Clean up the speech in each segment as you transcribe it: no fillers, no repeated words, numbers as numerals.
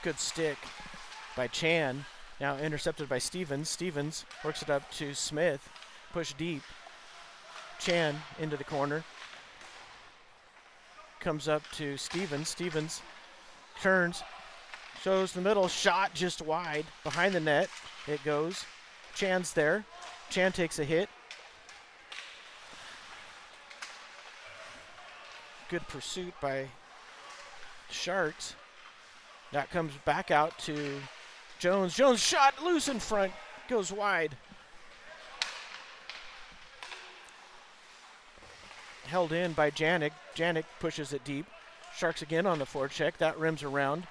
Good stick by Chan. Now intercepted by Stevens. Stevens works it up to Smith. Push deep. Chan into the corner. Comes up to Stevens. Stevens turns. Shows the middle. Shot just wide. Behind the net. It goes. Chan's there. Chan takes a hit. Good pursuit by Sharks. That comes back out to Jones. Jones shot loose in front. Goes wide. Held in by Janik. Janik pushes it deep. Sharks again on the forecheck. That rims around.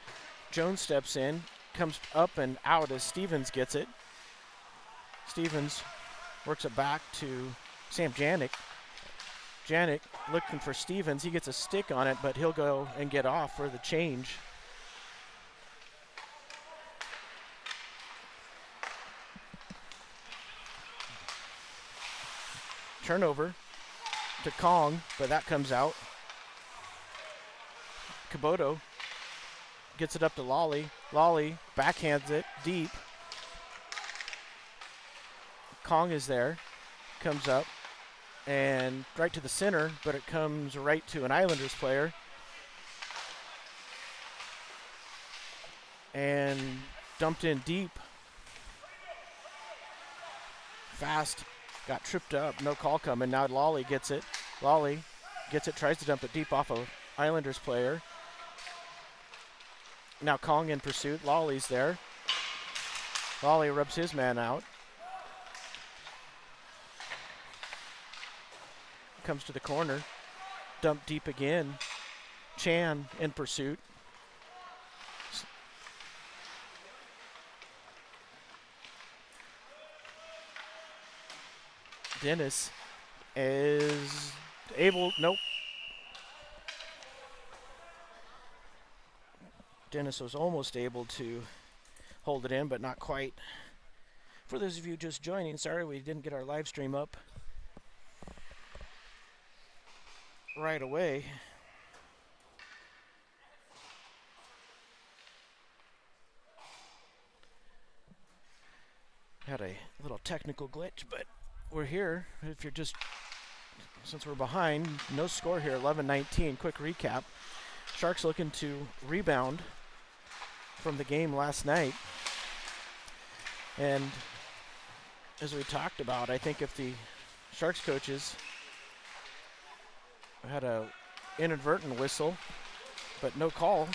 Jones steps in. Comes up and out as Stevens gets it. Stevens works it back to Sam Janik. Janik looking for Stevens. He gets a stick on it, but he'll go and get off for the change. Turnover to Kong, but that comes out. Kaboto gets it up to Lolly. Lolly backhands it deep. Kong is there, comes up and right to the center, but it comes right to an Islanders player. And dumped in deep. Fast. Got tripped up, no call coming. Now Lolly gets it. Lolly gets it, tries to dump it deep off a Islanders player. Now Kong in pursuit. Lolly's there. Lolly rubs his man out. Comes to the corner. Dump deep again. Chan in pursuit. Dennis is able, nope. Dennis was almost able to hold it in, but not quite. For those of you just joining, sorry we didn't get our live stream up right away. Had a little technical glitch, but we're here. If you're just, since we're behind, no score here, 11-19. Quick recap. Sharks looking to rebound from the game last night. And as we talked about, I think if the Sharks coaches had a inadvertent whistle, but no call,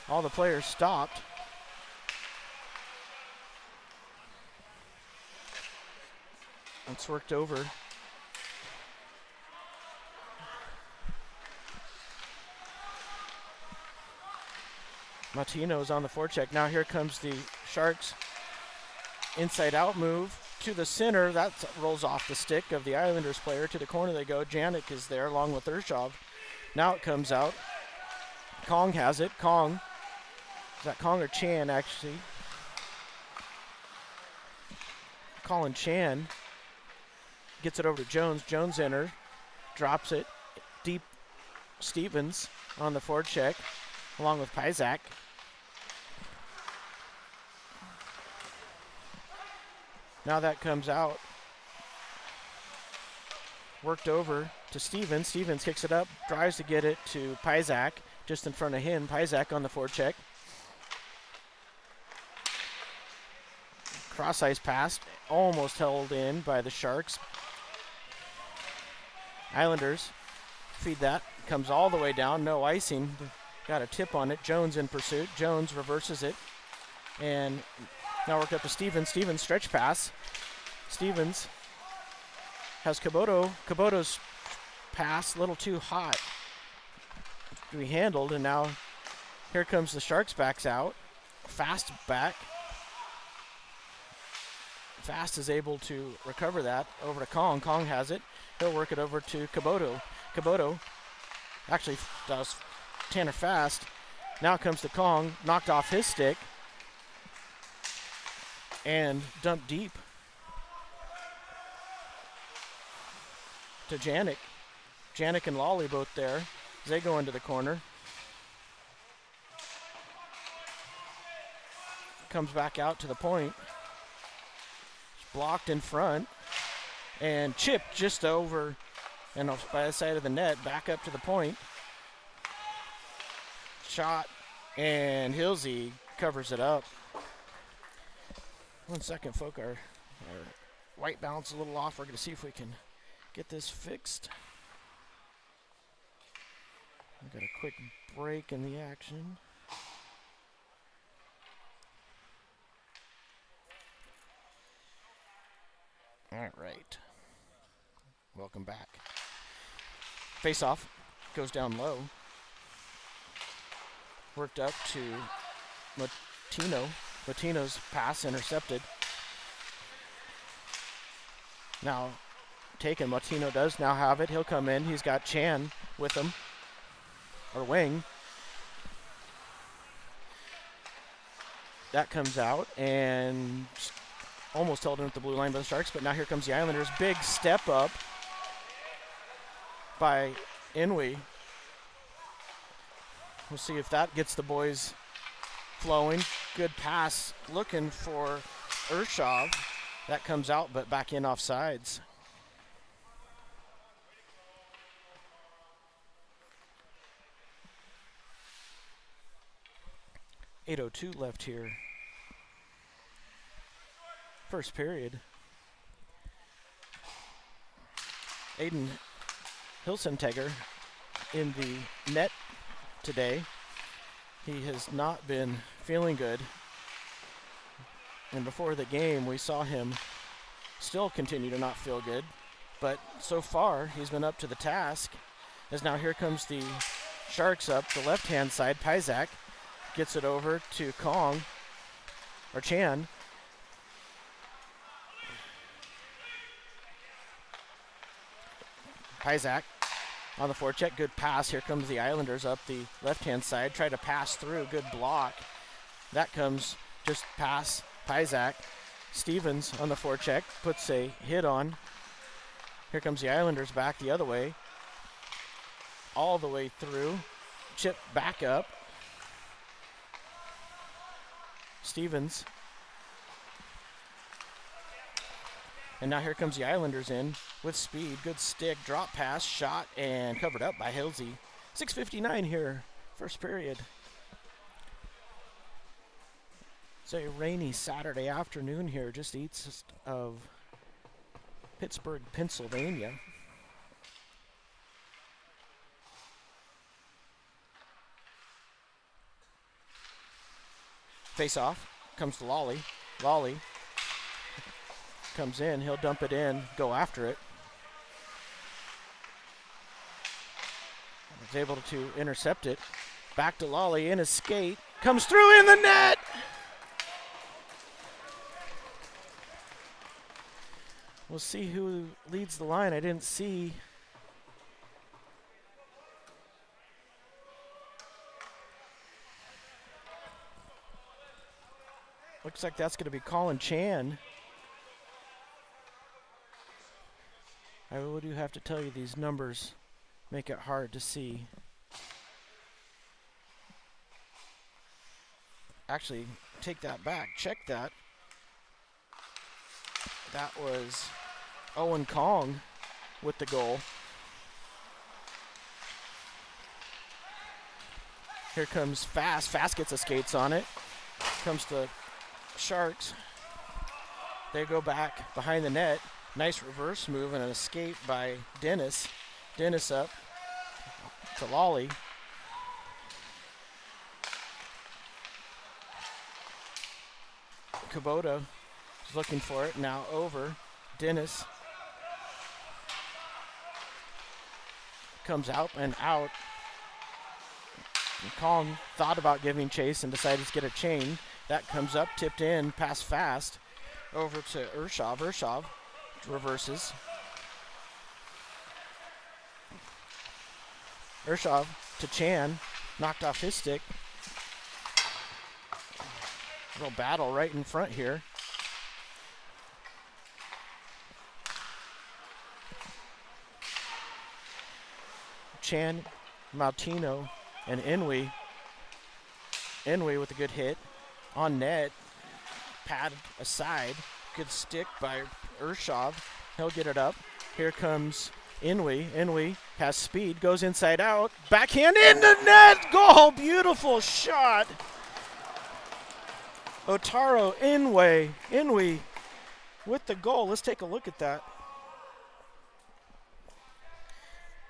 all the players stopped. It's worked over. Martino's on the forecheck. Now here comes the Sharks inside out move to the center. That rolls off the stick of the Islanders player. To the corner they go. Janik is there along with Urshov. Now it comes out. Kong has it. Kong. Is that Kong or Chan actually? Colin Chan gets it over to Jones. Jones enter. Drops it. Deep. Stevens on the forecheck along with Pizak. Now that comes out. Worked over to Stevens. Stevens kicks it up, tries to get it to Pizak, just in front of him. Pizak on the forecheck. Cross ice pass, almost held in by the Sharks. Islanders feed that, comes all the way down, no icing. Got a tip on it. Jones in pursuit. Jones reverses it. And now worked up to Stevens. Stevens stretch pass. Stevens has Kaboto. Kaboto's pass a little too hot to be handled. And now here comes the Sharks backs out. Fast back. Fast is able to recover that over to Kong. Kong has it. He'll work it over to Kaboto. Kaboto actually does Tanner Fast. Now comes to Kong. Knocked off his stick. And dumped deep to Janik. Janik and Lolly both there. They go into the corner. comes back out to the point. Blocked in front. And chipped just over and by the side of the net, back up to the point. Shot, and Hilsey covers it up. 1 second, folk. Our white balance a little off. We're going to see if we can get this fixed. We've got a quick break in the action. All right. Welcome back. Face-off goes down low. Worked up to Matino. Matino's pass intercepted. Now taken. Matino does now have it. He'll come in. He's got Chan with him. Or Wing. That comes out and almost held in at the blue line by the Sharks, but now here comes the Islanders. Big step up by Inouye. We'll see if that gets the boys flowing. Good pass looking for Urshov. That comes out, but back in offsides. .802 left here. First period. Aiden Hilsentegger in the net today. He has not been feeling good. And before the game, we saw him still continue to not feel good. But so far, he's been up to the task. As now here comes the Sharks up the left-hand side. Pizak gets it over to Chan. Pizak on the forecheck, good pass. Here comes the Islanders up the left-hand side. Try to pass through, good block. That comes just pass Pizak. Stevens on the forecheck, puts a hit on. Here comes the Islanders back the other way. All the way through. Chip back up. Stevens. And now here comes the Islanders in with speed. Good stick, drop pass, shot, and covered up by Hilsey. 6:59 here, first period. It's a rainy Saturday afternoon here, just east of Pittsburgh, Pennsylvania. Face off, comes to Lawley. Lawley comes in, he'll dump it in, go after it. Was able to intercept it. Back to Lawley in his skate, comes through in the net! We'll see who leads the line. I didn't see. Looks like that's going to be Colin Chan. I do have to tell you, these numbers make it hard to see. Actually, take that back. Check that. That was Owen Kong with the goal. Here comes Fast. Fast gets the skates on it. Comes the Sharks. They go back behind the net. Nice reverse move and an escape by Dennis. Dennis up to Lawley. Kubota is looking for it. Now over. Dennis comes out and out. And Kong thought about giving chase and decided to get a chain. That comes up, tipped in, past Fast. Over to Urshov. Urshov reverses. Urshov to Chan, knocked off his stick. Little battle right in front here. Chan, Maltino, and Inouye. Inouye with a good hit on net. pad aside. Good stick by Urshov. He'll get it up. Here comes Inouye. Inouye has speed, goes inside out. Backhand in the net. Goal. Beautiful shot. Otaro Inouye. Inouye with the goal. Let's take a look at that.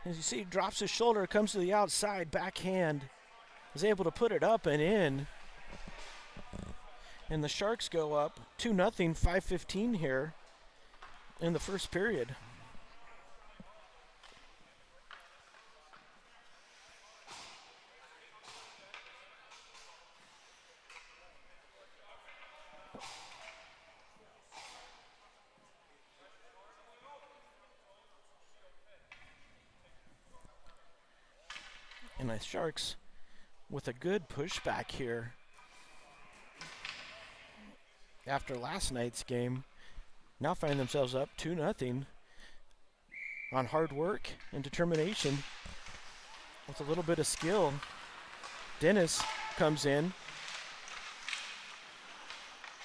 As you see, he drops his shoulder, comes to the outside, backhand. Is able to put it up and in. And the Sharks go up 2-0, 5:15 here in the first period. And the Sharks with a good pushback here after last night's game, now find themselves up 2-0 on hard work and determination with a little bit of skill. Dennis comes in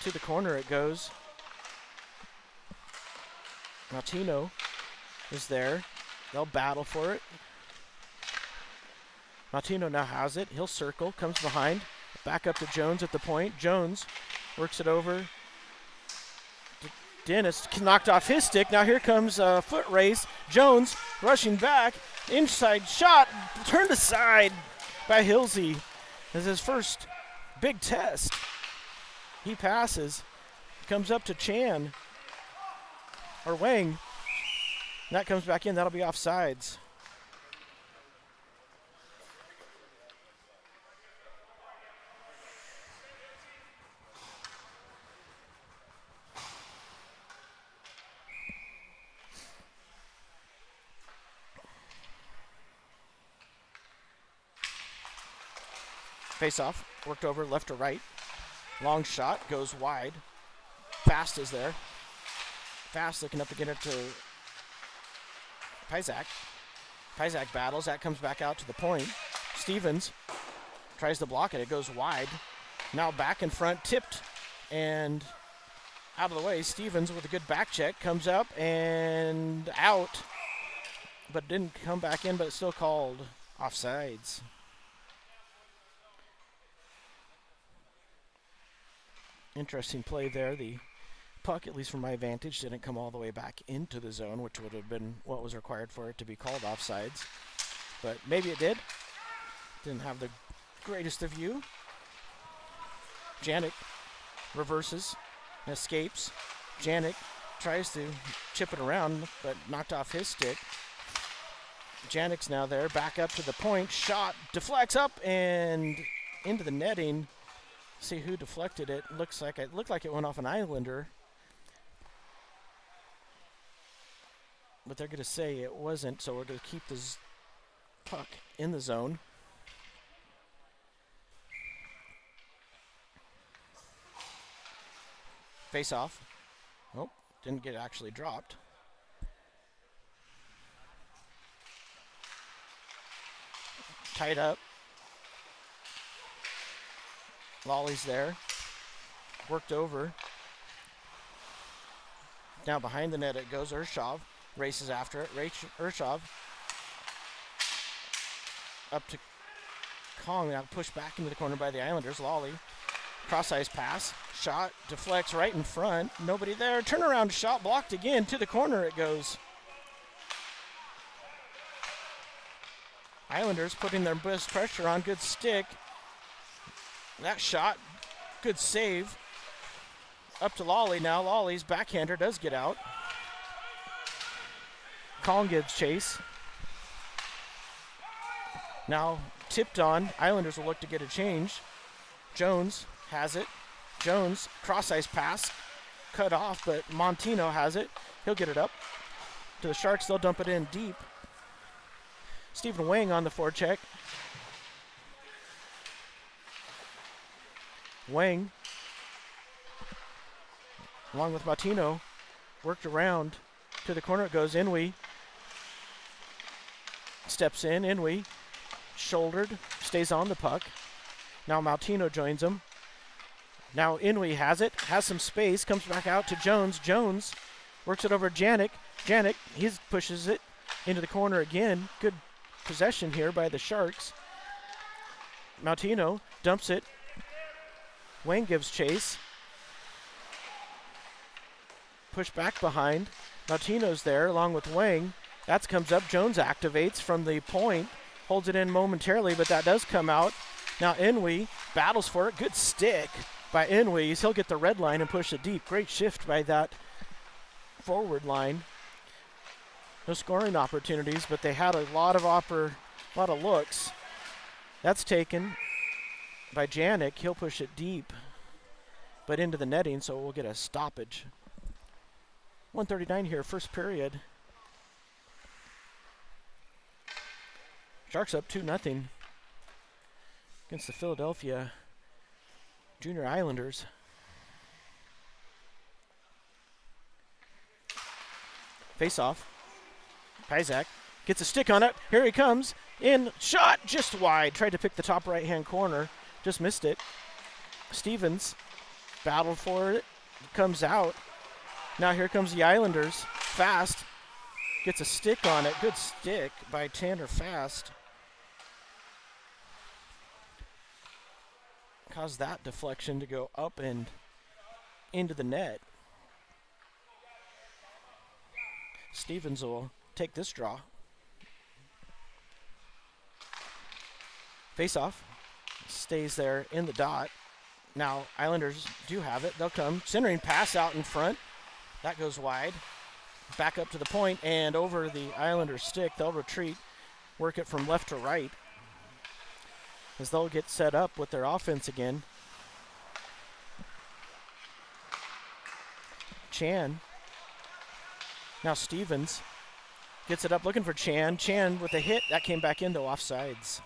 to the corner. It goes. Martino is there. They'll battle for it. Martino now has it. He'll circle, comes behind. Back up to Jones at the point. Jones works it over. Dennis knocked off his stick. Now here comes a foot race. Jones rushing back. Inside shot. Turned aside by Hilsey. This is his first big test. He passes. Comes up to Chan. Or Wang. That comes back in. That'll be offsides. Face off, worked over left to right. Long shot, goes wide. Fast is there. Fast looking up to get it to Pizak. Pizak battles, that comes back out to the point. Stevens tries to block it, it goes wide. Now back in front, tipped and out of the way. Stevens with a good back check, comes up and out. But didn't come back in, but it's still called offsides. Interesting play there. The puck, at least from my vantage, didn't come all the way back into the zone, which would have been what was required for it to be called offsides. But maybe it did. Didn't have the greatest of view. Janik reverses and escapes. Janik tries to chip it around, but knocked off his stick. Janik's now there, back up to the point. Shot, deflects up and into the netting. See who deflected it. Looked like it went off an Islander. But they're going to say it wasn't, so we're going to keep this puck in the zone. Face off. Oh, didn't get actually dropped. Tied up. Lolly's there. Worked over. Now behind the net it goes. Urshov races after it. Urshov up to Kong. Now pushed back into the corner by the Islanders. Lolly. Cross-ice pass. Shot. Deflects right in front. Nobody there. Turnaround shot. Blocked again. To the corner it goes. Islanders putting their best pressure on. Good stick. That shot, good save. Up to Lolly now. Lolly's backhander does get out. Kong gives chase. Now tipped on. Islanders will look to get a change. Jones has it. Jones, cross-ice pass. Cut off, but Montino has it. He'll get it up. To the Sharks, they'll dump it in deep. Stephen Wang on the forecheck. Wang, along with Martino, worked around to the corner. It goes. Inouye steps in. Inouye, shouldered, stays on the puck. Now Martino joins him. Now Inouye has it, has some space, comes back out to Jones. Jones works it over Janik. Janik, he pushes it into the corner again. Good possession here by the Sharks. Mautino dumps it. Wayne gives chase. Push back behind. Mautino's there along with Wang. That comes up. Jones activates from the point. Holds it in momentarily, but that does come out. Now Inouye battles for it. Good stick by Inouye. He'll get the red line and push it deep. Great shift by that forward line. No scoring opportunities, but they had a lot of looks. That's taken by Janik. He'll push it deep, but into the netting, so we'll get a stoppage. 1:39 here, first period. Sharks up 2-0 against the Philadelphia Junior Islanders. Face off. Pizak gets a stick on it. Here he comes. In, shot just wide. Tried to pick the top right-hand corner. Just missed it. Stevens battled for it. Comes out. Now here comes the Islanders. Fast. Gets a stick on it. Good stick by Tanner Fast. Caused that deflection to go up and into the net. Stevens will take this draw. Face off. Stays there in the dot. Now Islanders do have it. They'll come. Centering pass out in front. That goes wide. Back up to the point and over the Islanders stick. They'll retreat. Work it from left to right as they'll get set up with their offense again. Chan. Now Stevens gets it up looking for Chan. Chan with a hit. That came back into offsides.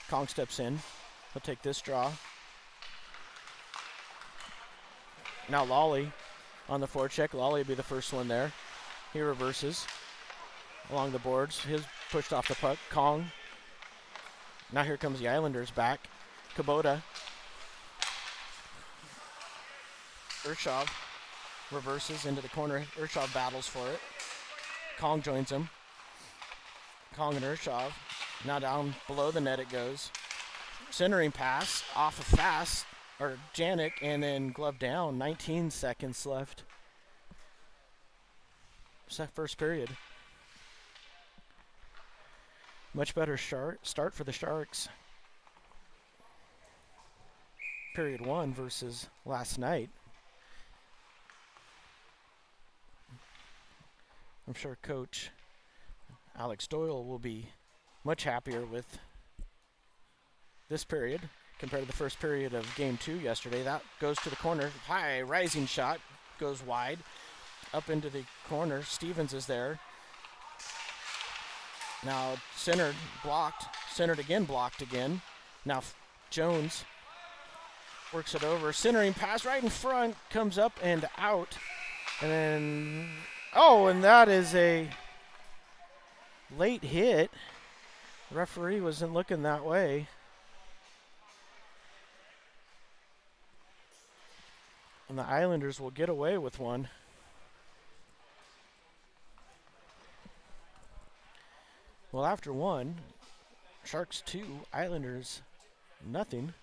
Kong steps in. He'll take this draw. Now Lawley on the forecheck. Lawley will be the first one there. He reverses along the boards. His pushed off the puck. Kong. Now here comes the Islanders back. Kubota. Urshov reverses into the corner. Urshov battles for it. Kong joins him. Kong and Urshov. Now down below the net it goes. Centering pass off of Fast, or Janik, and then glove down. 19 seconds left. First period. Much better start for the Sharks. Period 1 versus last night. I'm sure Coach Alex Doyle will be much happier with this period compared to the first period of game 2 yesterday. That goes to the corner. High rising shot goes wide up into the corner. Stevens is there. Now centered, blocked. Centered again, blocked again. Now Jones works it over. Centering pass right in front. Comes up and out. And then, and that is a late hit. The referee wasn't looking that way. And the Islanders will get away with one. Well, after one, Sharks 2, Islanders nothing.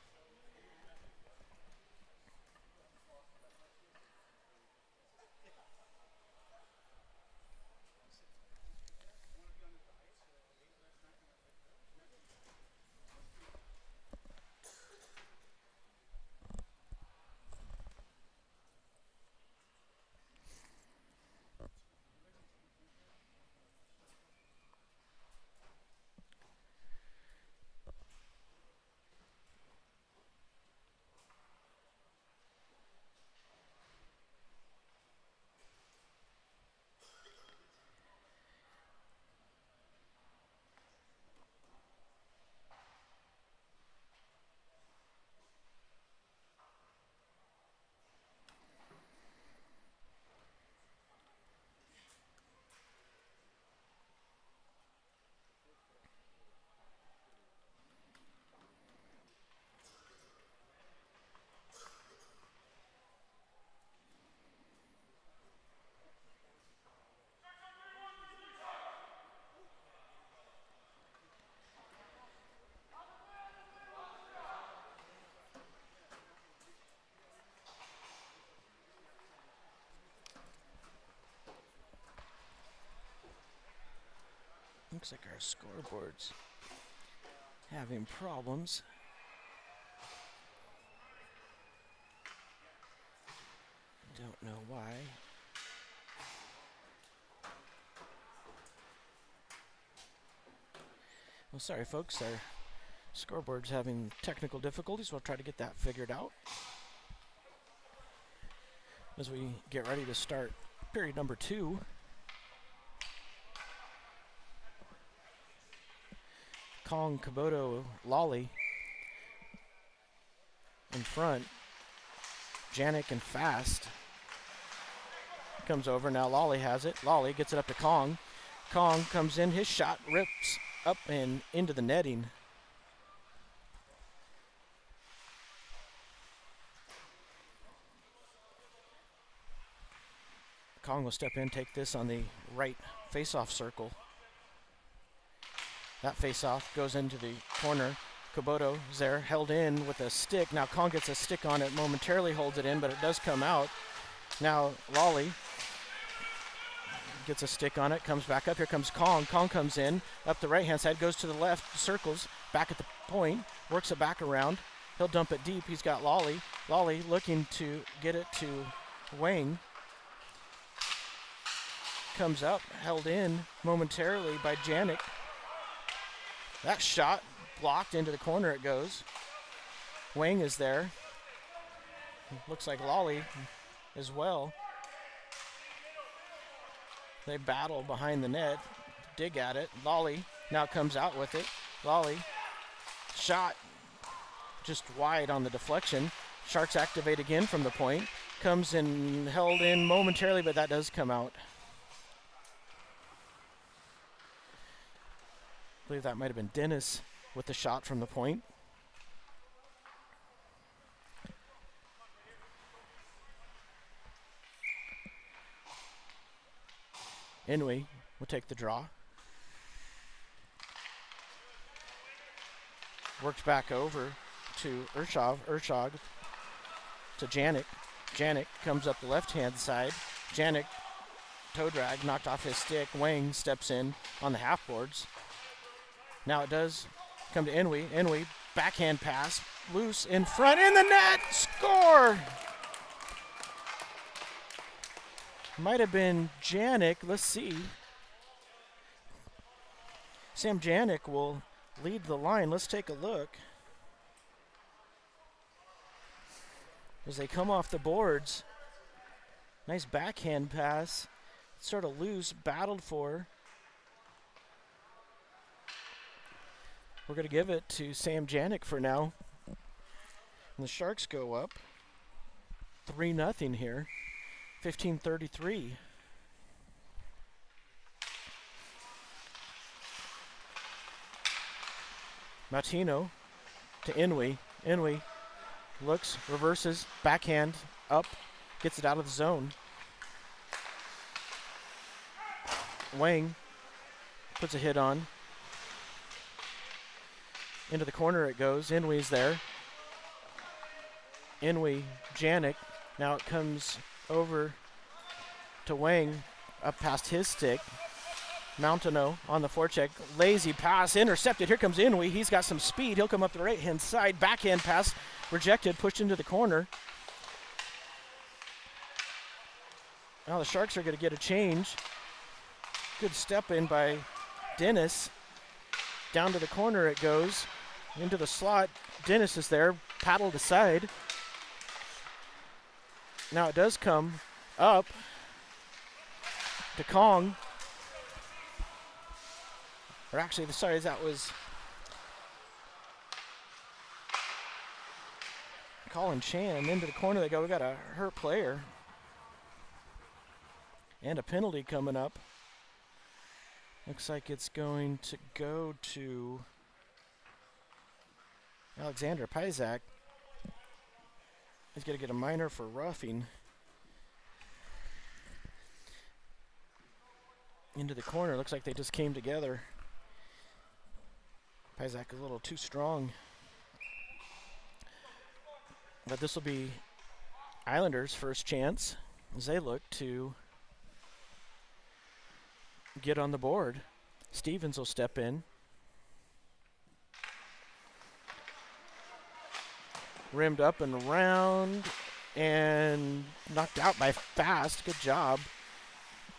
Looks like our scoreboard's having problems. Don't know why. Well, sorry folks, our scoreboard's having technical difficulties. We'll try to get that figured out as we get ready to start period number 2. Kong, Kubota, Lolly in front. Janik and Fast comes over. Now Lolly has it. Lolly gets it up to Kong. Kong comes in. His shot rips up and into the netting. Kong will step in, take this on the right face-off circle. That face-off goes into the corner. Kubota is there, held in with a stick. Now Kong gets a stick on it, momentarily holds it in, but it does come out. Now Lolly gets a stick on it, comes back up. Here comes Kong. Kong comes in, up the right-hand side, goes to the left, circles, back at the point, works it back around. He'll dump it deep. He's got Lolly. Lolly looking to get it to Wang. Comes up, held in momentarily by Janik. That shot blocked into the corner it goes. Wang is there. Looks like Lolly as well. They battle behind the net, dig at it. Lolly now comes out with it. Lolly shot just wide on the deflection. Sharks activate again from the point. Comes in, held in momentarily, but that does come out. I believe that might have been Dennis with the shot from the point. Inouye will take the draw. Works back over to Urshog to Janik. Janik comes up the left-hand side. Janik, toe drag, knocked off his stick. Wang steps in on the half boards. Now it does come to Inouye. Inouye, backhand pass, loose, in front, in the net, score! Might have been Janik, let's see. Sam Janik will lead the line. Let's take a look. As they come off the boards, nice backhand pass, sort of loose, battled for. We're going to give it to Sam Janik for now. And the Sharks go up 3-0 here, 15:33. Martino to Inouye. Inouye looks, reverses, backhand, up, gets it out of the zone. Wang puts a hit on. Into the corner it goes. Inouye's there. Inouye, Janik. Now it comes over to Wang, up past his stick. Mountaino on the forecheck. Lazy pass, intercepted. Here comes Inouye. He's got some speed. He'll come up the right-hand side. Backhand pass, rejected, pushed into the corner. Now the Sharks are going to get a change. Good step in by Dennis. Down to the corner it goes. Into the slot. Dennis is there, paddled aside. Now it does come up to Kong. Or actually, sorry, that was Colin Chan. Into the corner they go. We got a hurt player. And a penalty coming up. Looks like it's going to go to Alexander Pizak. He's going to get a minor for roughing. Into the corner. Looks like they just came together. Pizak a little too strong. But this will be Islanders' first chance as they look to get on the board. Stevens will step in. Rimmed up and around and knocked out by Fast. Good job.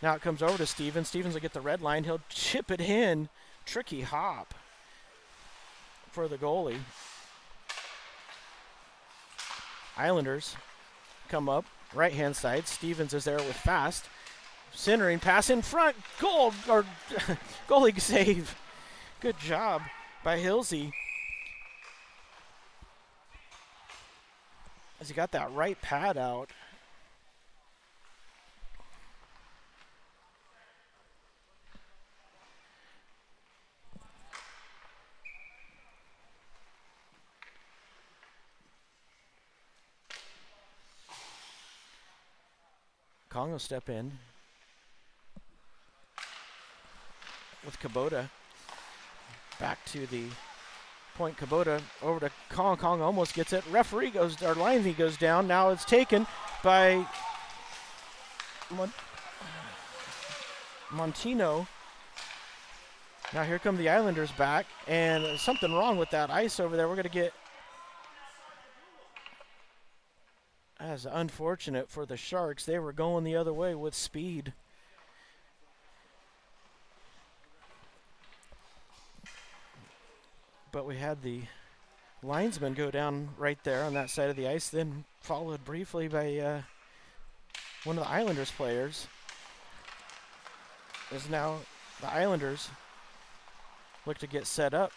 Now it comes over to Stevens. Stevens will get the red line. He'll chip it in. Tricky hop for the goalie. Islanders come up. Right-hand side. Stevens is there with Fast. Centering pass in front. Goal or goalie save. Good job by Hilsey. As he got that right pad out. Kong will step in with Kubota. Back to the point. Kubota over to Kong. Kong almost gets it. Referee goes, or Lindsay goes down. Now it's taken by Montino. Now here come the Islanders back, and there's something wrong with that ice over there. We're going to get. That's unfortunate for the Sharks. They were going the other way with speed. But we had the linesman go down right there on that side of the ice, then followed briefly by one of the Islanders players. As now the Islanders look to get set up.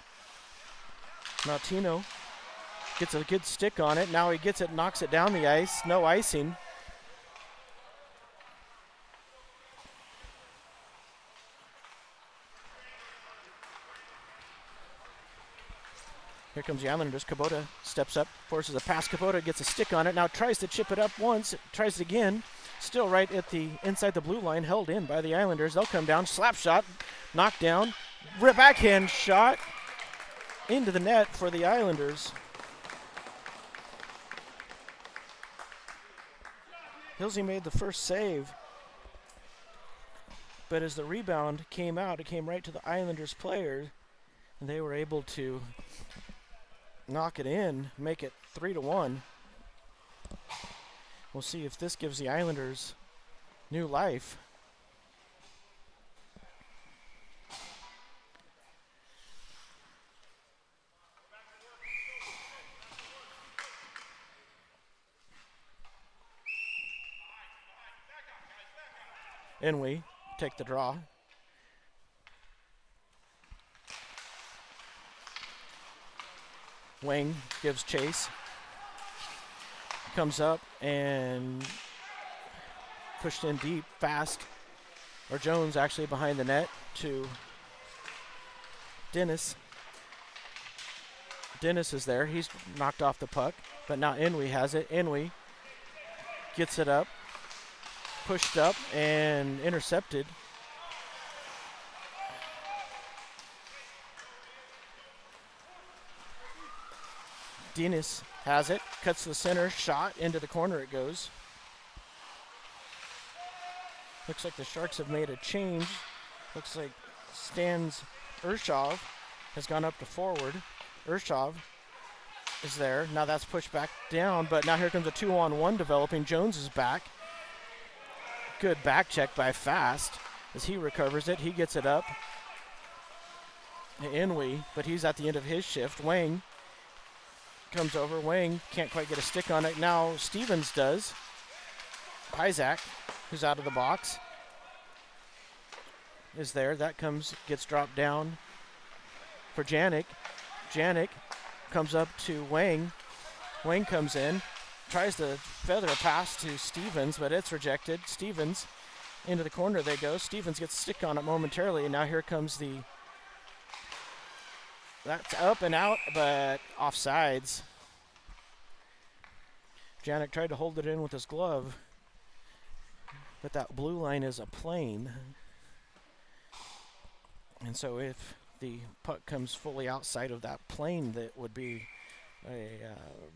Martino gets a good stick on it. Now he gets it, knocks it down the ice. No icing. Here comes the Islanders. Kubota steps up, forces a pass. Kubota gets a stick on it. Now tries to chip it up once, tries it again. Still right at the inside the blue line, held in by the Islanders. They'll come down, slap shot, knocked down, backhand shot into the net for the Islanders. Hilsey made the first save, but as the rebound came out, it came right to the Islanders player, and they were able to knock it in, make it 3-1. We'll see if this gives the Islanders new life. And we take the draw. Wang gives chase. Comes up and pushed in deep, fast. Or Jones actually behind the net to Dennis. Dennis is there. He's knocked off the puck. But now Inouye has it. Inouye gets it up. Pushed up and intercepted. Dennis has it, cuts to the center, shot into the corner it goes. Looks like the Sharks have made a change. Looks like Stans Urshov has gone up to forward. Urshov is there. Now that's pushed back down, but now here comes a 2-on-1 developing. Jones is back. Good back check by Fast as he recovers it. He gets it up. Inouye, but he's at the end of his shift. Wang comes over. Wang can't quite get a stick on it. Now Stevens does. Isaac, who's out of the box, is there. That gets dropped down for Janik. Janik comes up to Wang. Wang comes in. Tries to feather a pass to Stevens, but it's rejected. Stevens into the corner they go. Stevens gets a stick on it momentarily, and now here comes that's up and out, but offsides. Janik tried to hold it in with his glove, but that blue line is a plane. And so if the puck comes fully outside of that plane, that would be a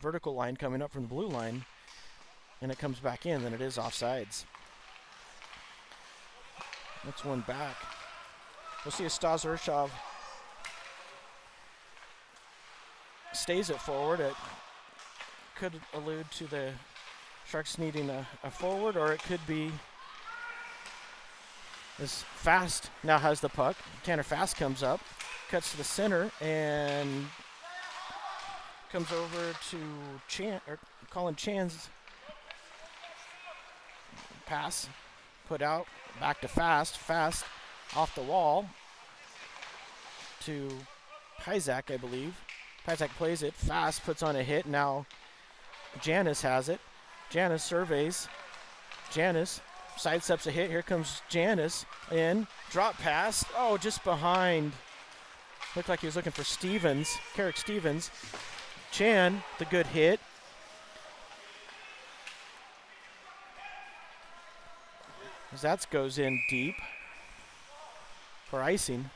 vertical line coming up from the blue line, and it comes back in, then it is offsides. That's one back. We'll see if Stas Urshov stays it forward. It could allude to the Sharks needing a forward, or it could be as Fast now has the puck. Tanner Fast comes up, cuts to the center, and comes over to Colin Chan's pass, put out, back to Fast. Fast off the wall to Pyzak, I believe. Pyzak plays it. Fast puts on a hit. Now Janis has it. Janis surveys. Janis sidesteps a hit. Here comes Janis in. Drop pass. Oh, just behind. Looked like he was looking for Stevens. Carrick Stevens. Chan, the good hit. That goes in deep for icing.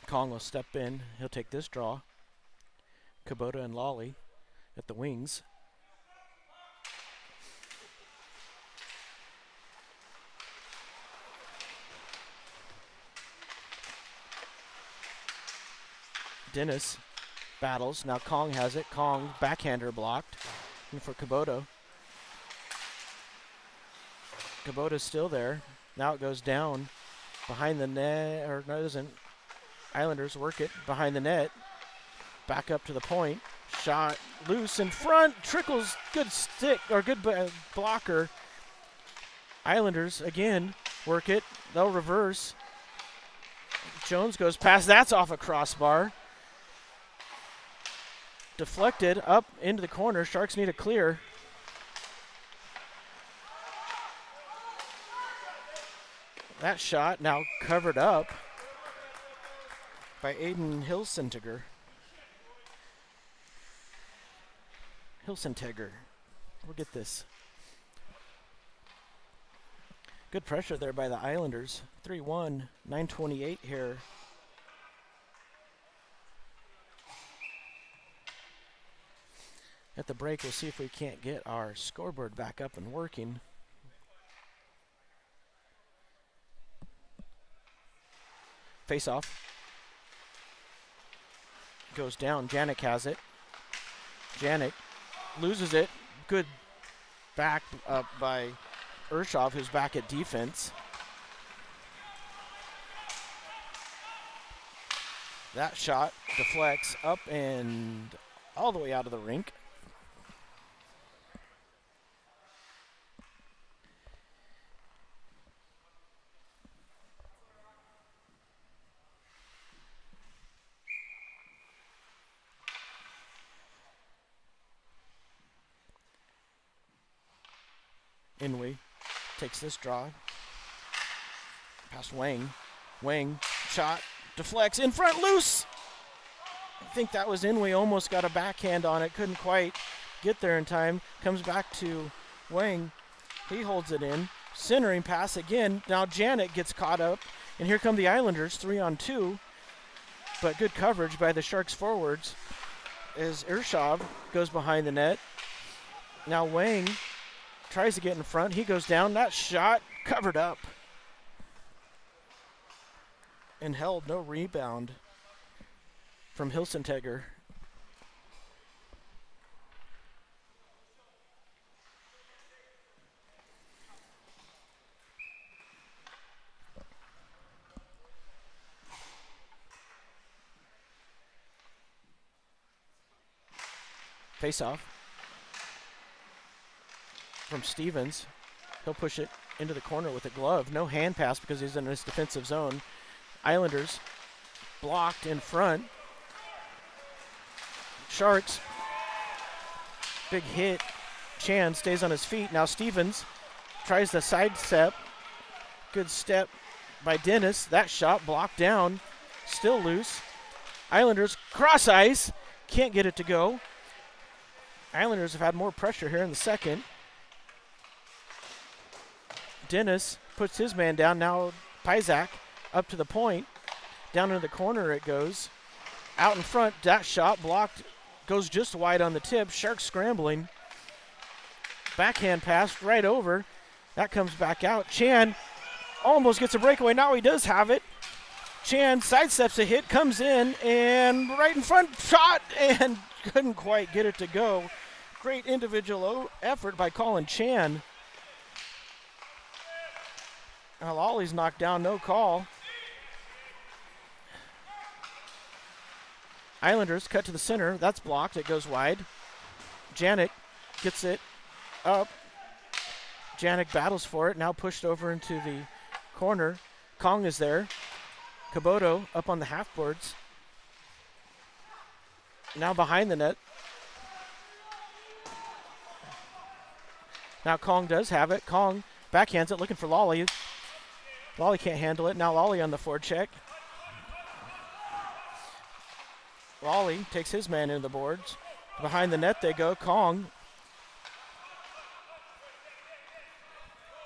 Kong will step in. He'll take this draw. Kubota and Lawley at the wings. Dennis battles. Now Kong has it. Kong, backhander blocked. And for Kubota. Kubota's still there. Now it goes down behind the net. Or no, it doesn't. Islanders work it behind the net. Back up to the point. Shot loose in front. Trickles. Good stick or good blocker. Islanders again work it. They'll reverse. Jones goes past. That's off a crossbar. Deflected up into the corner. Sharks need a clear. That shot now covered up by Aiden Hilsentegger. We'll get this. Good pressure there by the Islanders. 3-1, 9:28 here. At the break, we'll see if we can't get our scoreboard back up and working. Face off. Goes down. Janik has it. Janik loses it. Good back up by Urshov, who's back at defense. That shot deflects up and all the way out of the rink. Inouye takes this draw. Past Wang. Wang shot, deflects, in front, loose! I think that was Inouye, almost got a backhand on it, couldn't quite get there in time. Comes back to Wang. He holds it in. Centering pass again. Now Janet gets caught up, and here come the Islanders, 3-on-2. But good coverage by the Sharks forwards as Urshov goes behind the net. Now Wang tries to get in front. He goes down. That shot covered up and held. No rebound from Hilsentegger. Face off from Stevens. He'll push it into the corner with a glove. No hand pass because he's in his defensive zone. Islanders blocked in front. Sharks, big hit. Chan stays on his feet. Now Stevens tries the side step. Good step by Dennis. That shot blocked down. Still loose. Islanders cross ice. Can't get it to go. Islanders have had more pressure here in the second. Dennis puts his man down. Now Pizak up to the point. Down into the corner it goes. Out in front, that shot blocked. Goes just wide on the tip. Sharks scrambling. Backhand pass right over. That comes back out. Chan almost gets a breakaway. Now he does have it. Chan sidesteps a hit, comes in, and right in front, shot, and couldn't quite get it to go. Great individual effort by Colin Chan. Now Lawley's knocked down, no call. Islanders cut to the center. That's blocked. It goes wide. Janik gets it up. Janik battles for it. Now pushed over into the corner. Kong is there. Kaboto up on the half boards. Now behind the net. Now Kong does have it. Kong backhands it, looking for Lawley. Lawley can't handle it. Now Lawley on the forecheck. Lawley takes his man into the boards. Behind the net they go. Kong.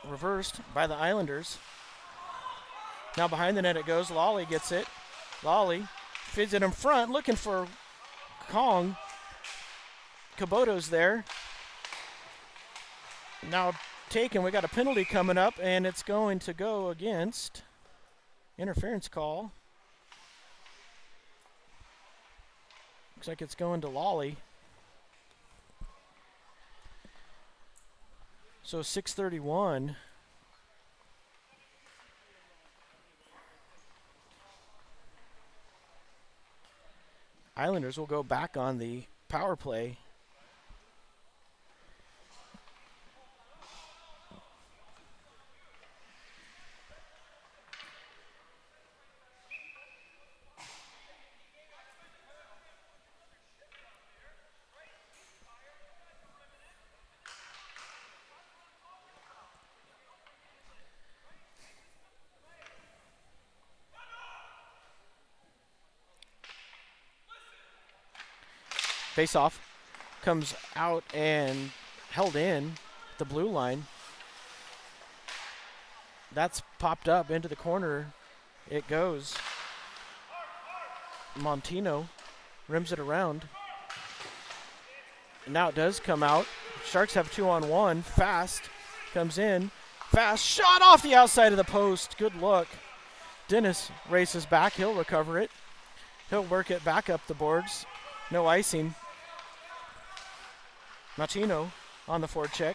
Reversed by the Islanders. Now behind the net it goes. Lawley gets it. Lawley feeds it in front, looking for Kong. Kaboto's there. Now taken. We got a penalty coming up, and it's going to go against. Interference call. Looks like it's going to Lawley. So 6:31. Islanders will go back on the power play. Face-off comes out and held in the blue line. That's popped up into the corner. It goes. Montino rims it around. And now it does come out. Sharks have 2-on-1. Fast comes in. Fast shot off the outside of the post. Good look. Dennis races back. He'll recover it. He'll work it back up the boards. No icing. Martino on the forecheck.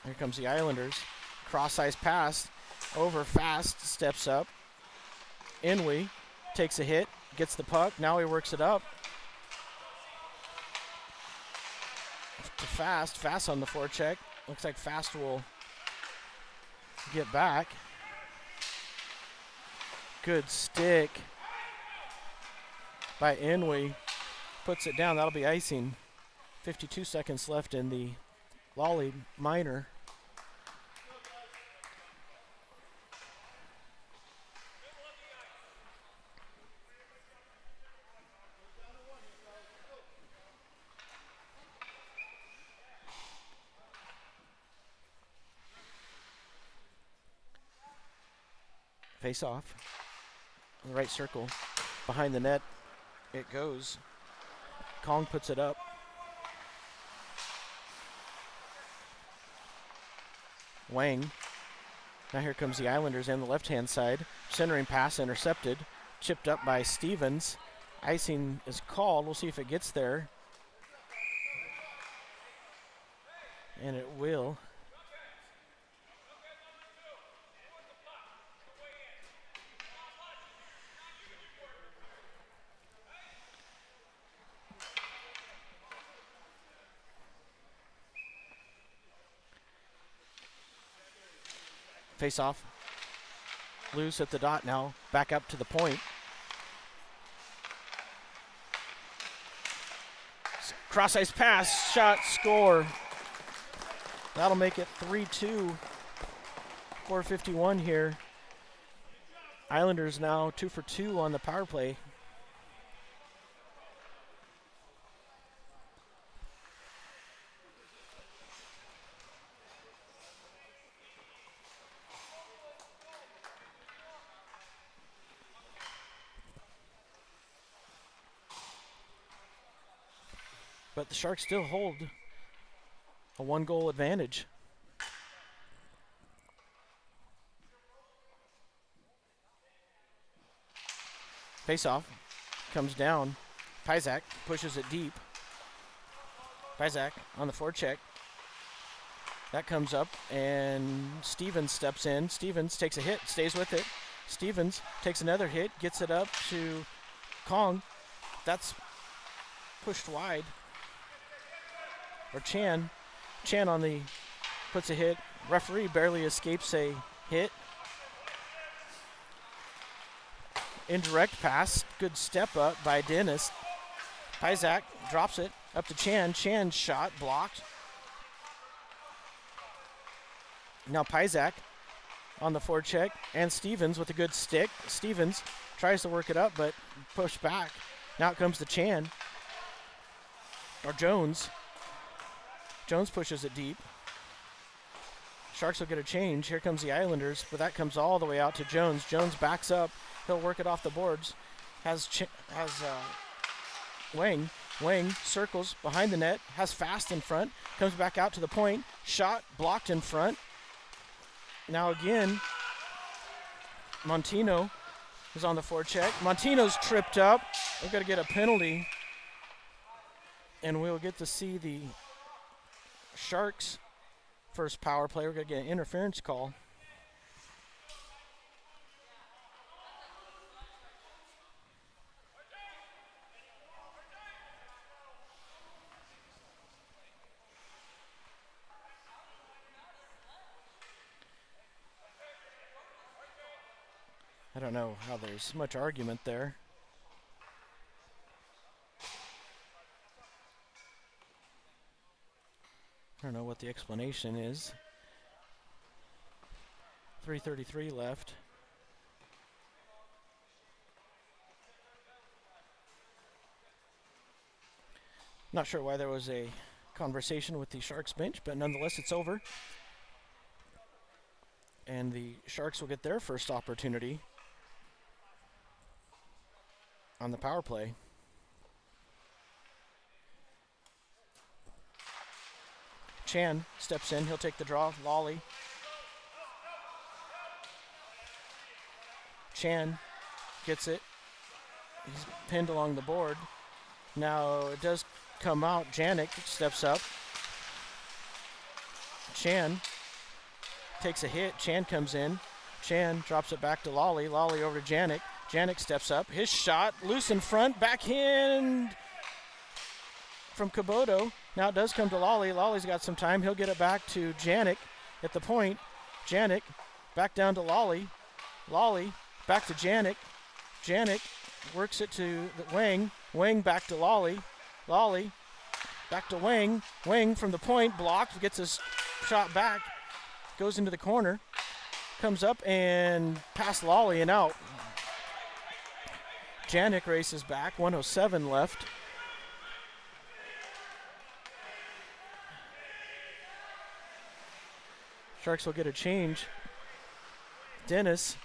Here comes the Islanders. Cross-ice pass. Over Fast. Steps up. Inouye takes a hit. Gets the puck. Now he works it up. To Fast. Fast on the forecheck. Looks like Fast will get back. Good stick by Inouye. Puts it down. That'll be icing. 52 seconds left in the Lawley minor. Face off. In the right circle. Behind the net it goes. Kong puts it up. Wang. Now here comes the Islanders on the left-hand side. Centering pass intercepted. Chipped up by Stevens. Icing is called. We'll see if it gets there. And it will. Face off. Loose at the dot now. Back up to the point. Cross-ice pass. Shot. Score. That'll make it 3-2. 4:51 here. Islanders now 2 for 2 on the power play. but the Sharks still hold a 1-goal advantage. Faceoff comes down. Pysak pushes it deep. Pysak on the forecheck. That comes up, and Stevens steps in. Stevens takes a hit, stays with it. Stevens takes another hit, gets it up to Kong. That's pushed wide. Or Chan. Chan on the puts a hit. Referee barely escapes a hit. Indirect pass. Good step up by Dennis. Pysak drops it up to Chan. Chan's shot blocked. Now Pysak on the forecheck, and Stevens with a good stick. Stevens tries to work it up, but pushed back. Now it comes to Chan. Or Jones. Jones pushes it deep. Sharks will get a change. Here comes the Islanders, but that comes all the way out to Jones. Jones backs up. He'll work it off the boards. Has Wang. Wang circles behind the net. Has Fast in front. Comes back out to the point. Shot blocked in front. Now again, Montino is on the forecheck. Montino's tripped up. We're going to get a penalty. And we'll get to see the Sharks' first power play. We're going to get an interference call. I don't know how there's much argument there. I don't know what the explanation is. 3:33 left. Not sure why there was a conversation with the Sharks bench, but nonetheless it's over. And the Sharks will get their first opportunity on the power play. Chan steps in. He'll take the draw. Lawley. Chan gets it. He's pinned along the board. Now it does come out. Janik steps up. Chan takes a hit. Chan comes in. Chan drops it back to Lawley. Lawley over to Janik. Janik steps up. His shot loose in front. Backhand from Kaboto. Now it does come to Lawley. Lawley's got some time. He'll get it back to Janik at the point. Janik back down to Lawley. Lawley back to Janik. Janik works it to Wang. Wang back to Lawley. Lawley back to Wang. Wang from the point blocked. Gets his shot back. Goes into the corner. Comes up and past Lawley and out. Janik races back. 1:07 left. Sharks will get a change. Dennis.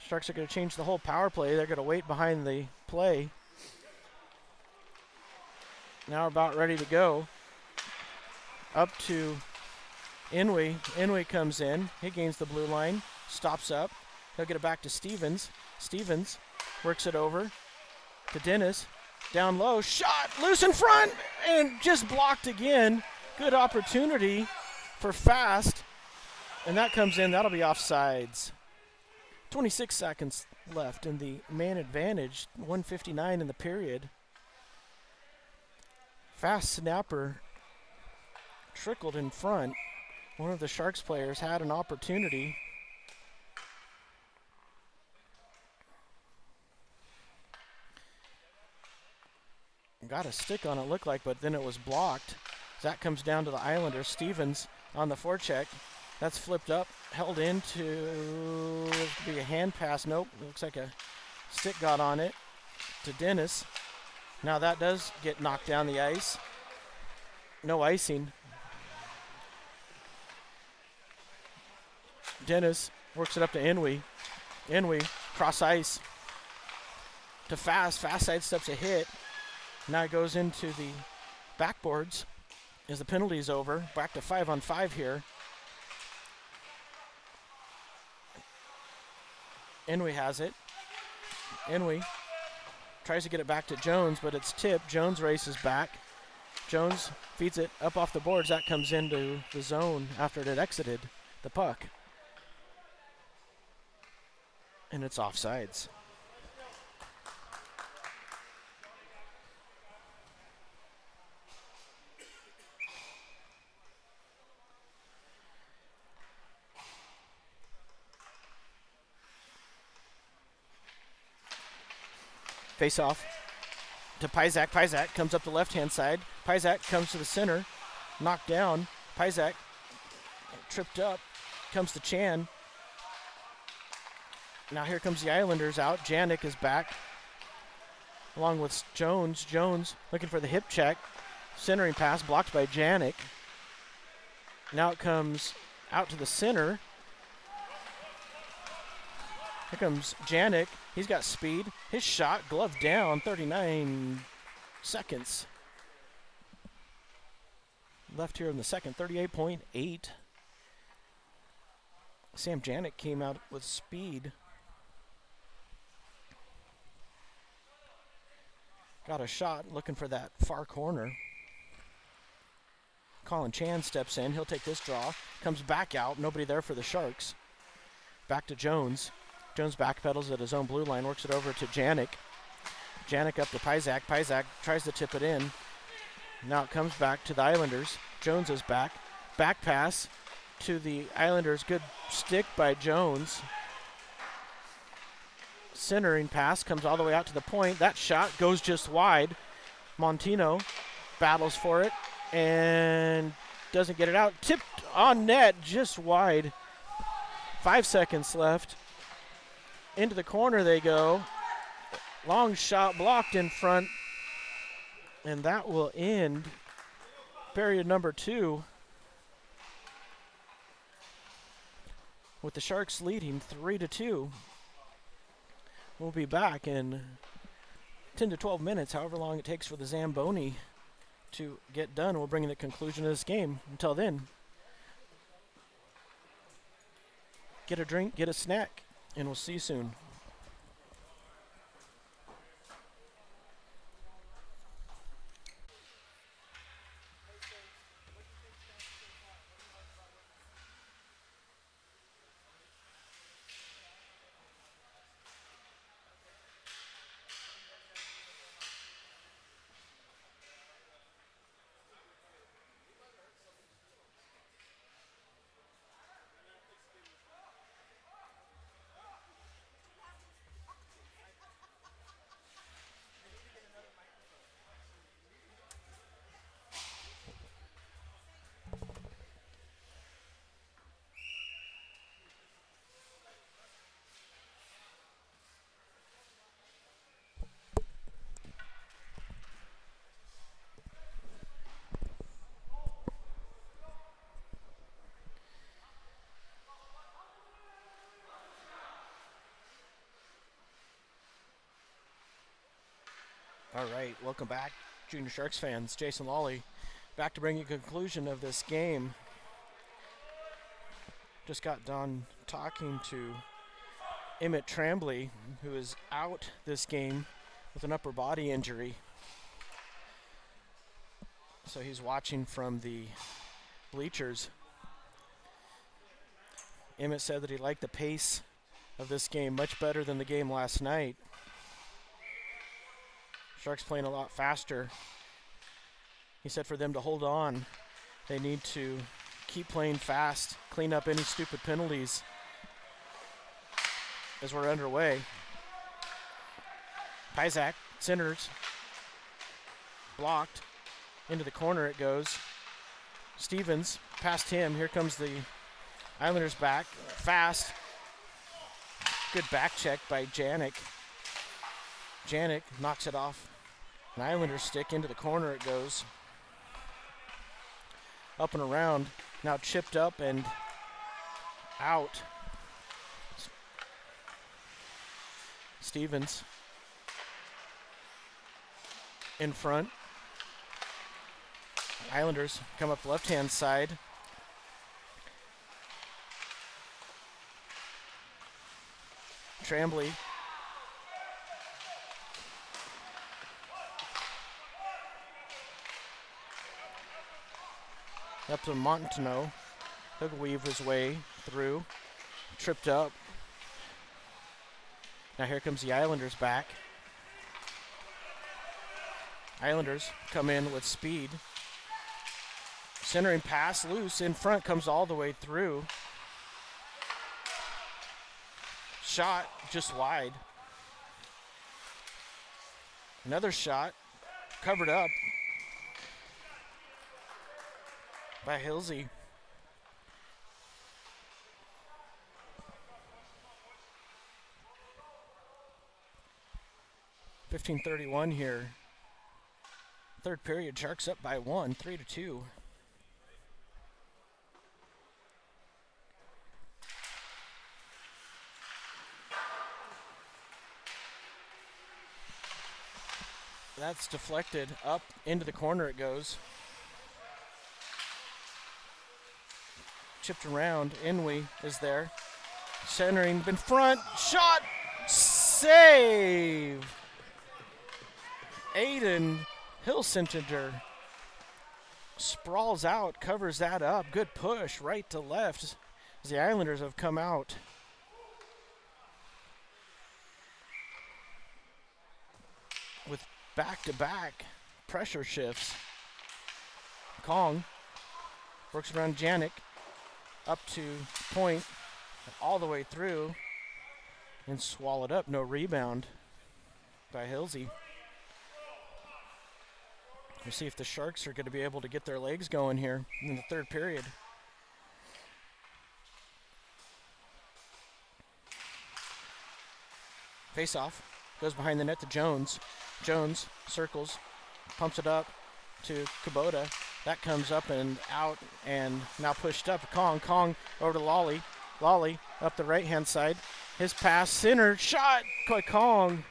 Sharks are going to change the whole power play. They're going to wait behind the play. Now we're about ready to go. Up to Inouye. Inouye comes in. He gains the blue line. Stops up. He'll get it back to Stevens. Stevens works it over to Dennis. Down low. Shot loose in front and just blocked again. Good opportunity for Fast. And that comes in. That'll be offsides. 26 seconds left in the man advantage. 1:59 in the period. Fast snapper trickled in front. One of the Sharks players had an opportunity. Got a stick on it, looked like, but then it was blocked. That comes down to the Islanders. Stevens on the forecheck. That's flipped up, held into be a hand pass. Nope, looks like a stick got on it to Dennis. Now that does get knocked down the ice. No icing. Dennis works it up to Inouye. Inouye cross ice to Fast. Fast side steps a hit. Now it goes into the backboards as the penalty is over. Back to 5-on-5 here. Inouye has it. Inouye tries to get it back to Jones, but it's tipped. Jones races back. Jones feeds it up off the boards. That comes into the zone after it had exited the puck. And it's offsides. Face off to Pysak. Pysak comes up the left-hand side. Pysak comes to the center. Knocked down. Pysak tripped up. Comes to Chan. Now here comes the Islanders out. Janik is back along with Jones. Jones looking for the hip check. Centering pass blocked by Janik. Now it comes out to the center. Here comes Janik. He's got speed. His shot, glove down, 39 seconds. Left here in the second, 38.8. Sam Janik came out with speed. Got a shot, looking for that far corner. Colin Chan steps in. He'll take this draw. Comes back out. Nobody there for the Sharks. Back to Jones. Jones backpedals at his own blue line. Works it over to Janik. Janik up to Pysak. Pysak tries to tip it in. Now it comes back to the Islanders. Jones is back. Back pass to the Islanders. Good stick by Jones. Centering pass comes all the way out to the point. That shot goes just wide. Montino battles for it and doesn't get it out. Tipped on net, just wide. 5 seconds left. Into the corner they go. Long shot blocked in front. And that will end period number 2 with the Sharks leading 3-2. We'll be back in 10 to 12 minutes, however long it takes for the Zamboni to get done. We'll bring in the conclusion of this game. Until then, get a drink, get a snack, and we'll see you soon. All right, welcome back, Junior Sharks fans. Jason Lawley back to bring you a conclusion of this game. Just got done talking to Emmett Tremblay, who is out this game with an upper body injury. So he's watching from the bleachers. Emmett said that he liked the pace of this game much better than the game last night. Sharks playing a lot faster. He said for them to hold on, they need to keep playing fast, clean up any stupid penalties as we're underway. Pysak centers, blocked, into the corner it goes. Stevens past him. Here comes the Islanders back, fast. Good back check by Janik. Janik knocks it off an Islanders stick. Into the corner it goes. Up and around. Now chipped up and out. Stevens in front. Islanders come up the left-hand side. Tremblay up to Montano. He'll weave his way through. Tripped up. Now here comes the Islanders back. Islanders come in with speed. Centering pass loose in front, comes all the way through. Shot just wide. Another shot covered up by Hilsey. .15:31 here. Third period, Sharks up by 1, 3-2. That's deflected up into the corner it goes. Chipped around. Inouye is there. Centering in front. Shot. Save. Aiden Hilsenter sprawls out, covers that up. Good push right to left as the Islanders have come out. With back-to-back pressure shifts. Kong works around Janik up to point all the way through and swallowed up. No rebound by Hilsey. We'll see if the Sharks are going to be able to get their legs going here in the third period. Face-off goes behind the net to Jones. Jones circles, pumps it up to Kubota. That comes up and out and now pushed up. Kong over to Lawley. Lawley up the right-hand side. His pass, center, shot by Kong.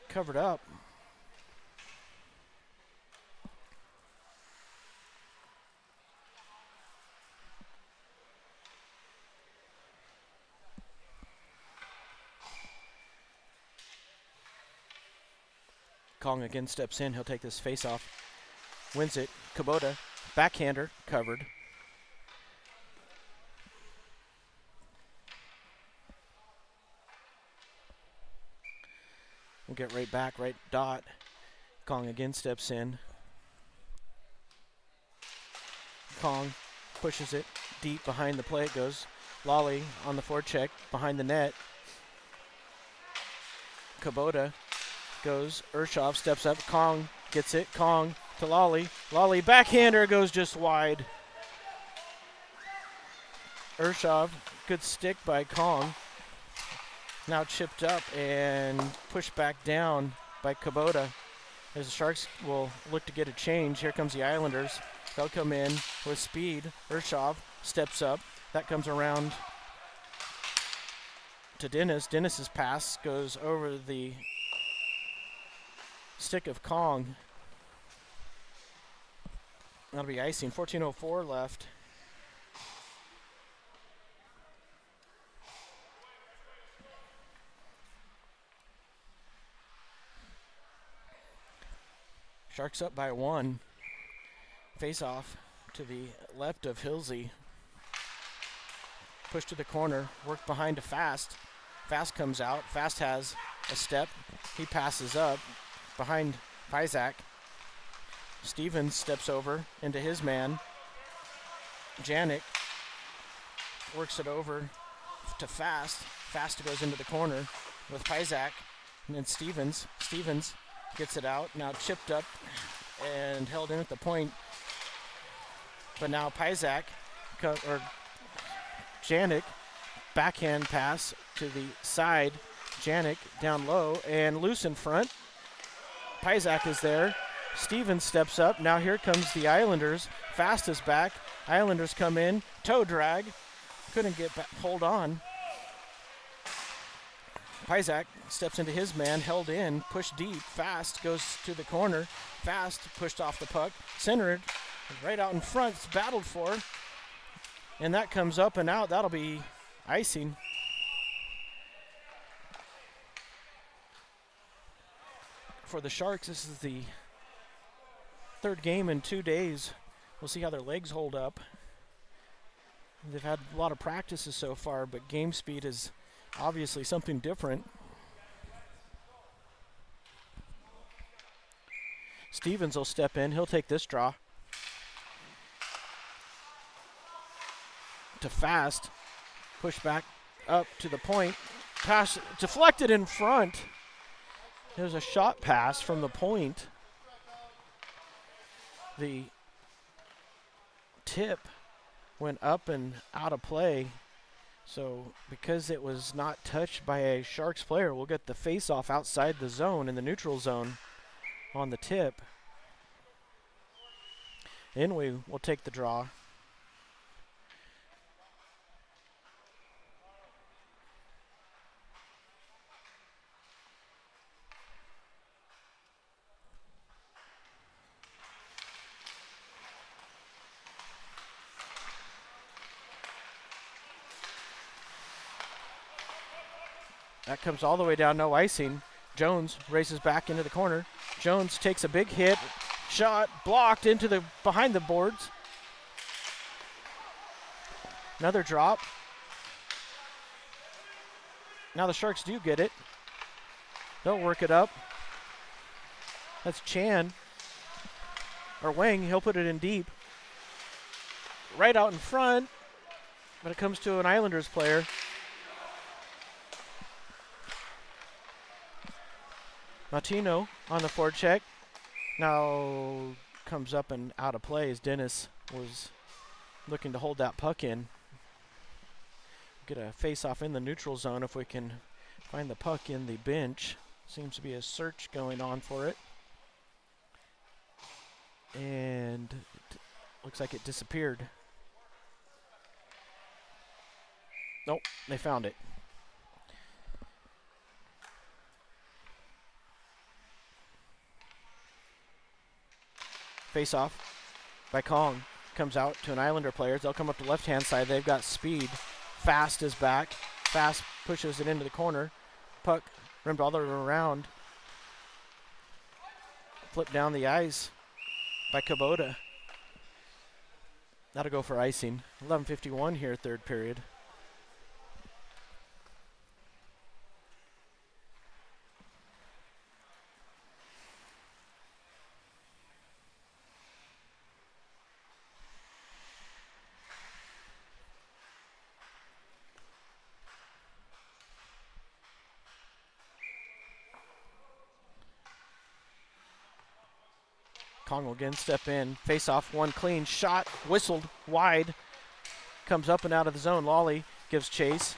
Covered up. Kong again steps in. He'll take this face off. Wins it. Kubota, backhander, covered. We'll get right back, right dot. Kong again steps in. Kong pushes it deep behind the plate. Goes Lawley on the forecheck behind the net. Kubota goes. Urshov steps up. Kong gets it. Kong to Lawley. Lawley backhander goes just wide. Urshov, good stick by Kong. Now chipped up and pushed back down by Kubota. As the Sharks will look to get a change. Here comes the Islanders. They'll come in with speed. Urshov steps up. That comes around to Dennis. Dennis's pass goes over the stick of Kong. That'll be icing. 14:04 left. Sharks up by 1. Face off to the left of Hilsey. Push to the corner. Work behind to Fast. Fast comes out. Fast has a step. He passes up behind Isaac. Stevens steps over into his man. Janik works it over to Fast. Fast goes into the corner with Pizak. And then Stevens gets it out. Now chipped up and held in at the point. But now Pizak, or Janik, backhand pass to the side. Janik down low and loose in front. Pizak is there. Stevens steps up. Now here comes the Islanders. Fast is back. Islanders come in. Toe drag. Couldn't get back, hold on. Pyzak steps into his man, held in, pushed deep, fast, goes to the corner, fast, pushed off the puck, centered, right out in front, it's battled for, and that comes up and out. That'll be icing. For the Sharks, this is the third game in 2 days. We'll see how their legs hold up. They've had a lot of practices so far, but game speed is obviously something different. Stevens will step in. He'll take this draw. To Fast. Push back up to the point. Pass deflected in front. There's a shot pass from the point. The tip went up and out of play. So because it was not touched by a Sharks player, we'll get the face-off outside the zone, in the neutral zone, on the tip. Inouye will take the draw. That comes all the way down, no icing. Jones races back into the corner. Jones takes a big hit. Shot blocked into the behind the boards. Another drop. Now the Sharks do get it. They'll work it up. That's Chan. Or Wang, he'll put it in deep. Right out in front. But it comes to an Islanders player. Martino on the forecheck. Now comes up and out of play as Dennis was looking to hold that puck in. Get a face-off in the neutral zone if we can find the puck in the bench. Seems to be a search going on for it. And it looks like it disappeared. Nope, they found it. Face-off by Kong. Comes out to an Islander player. They'll come up the left-hand side. They've got speed. Fast is back. Fast pushes it into the corner. Puck rimmed all the way around. Flipped down the ice by Kubota. That'll go for icing. 11:51 here, third period. Kong will again step in. Face off, one clean shot, whistled wide. Comes up and out of the zone. Lawley gives chase.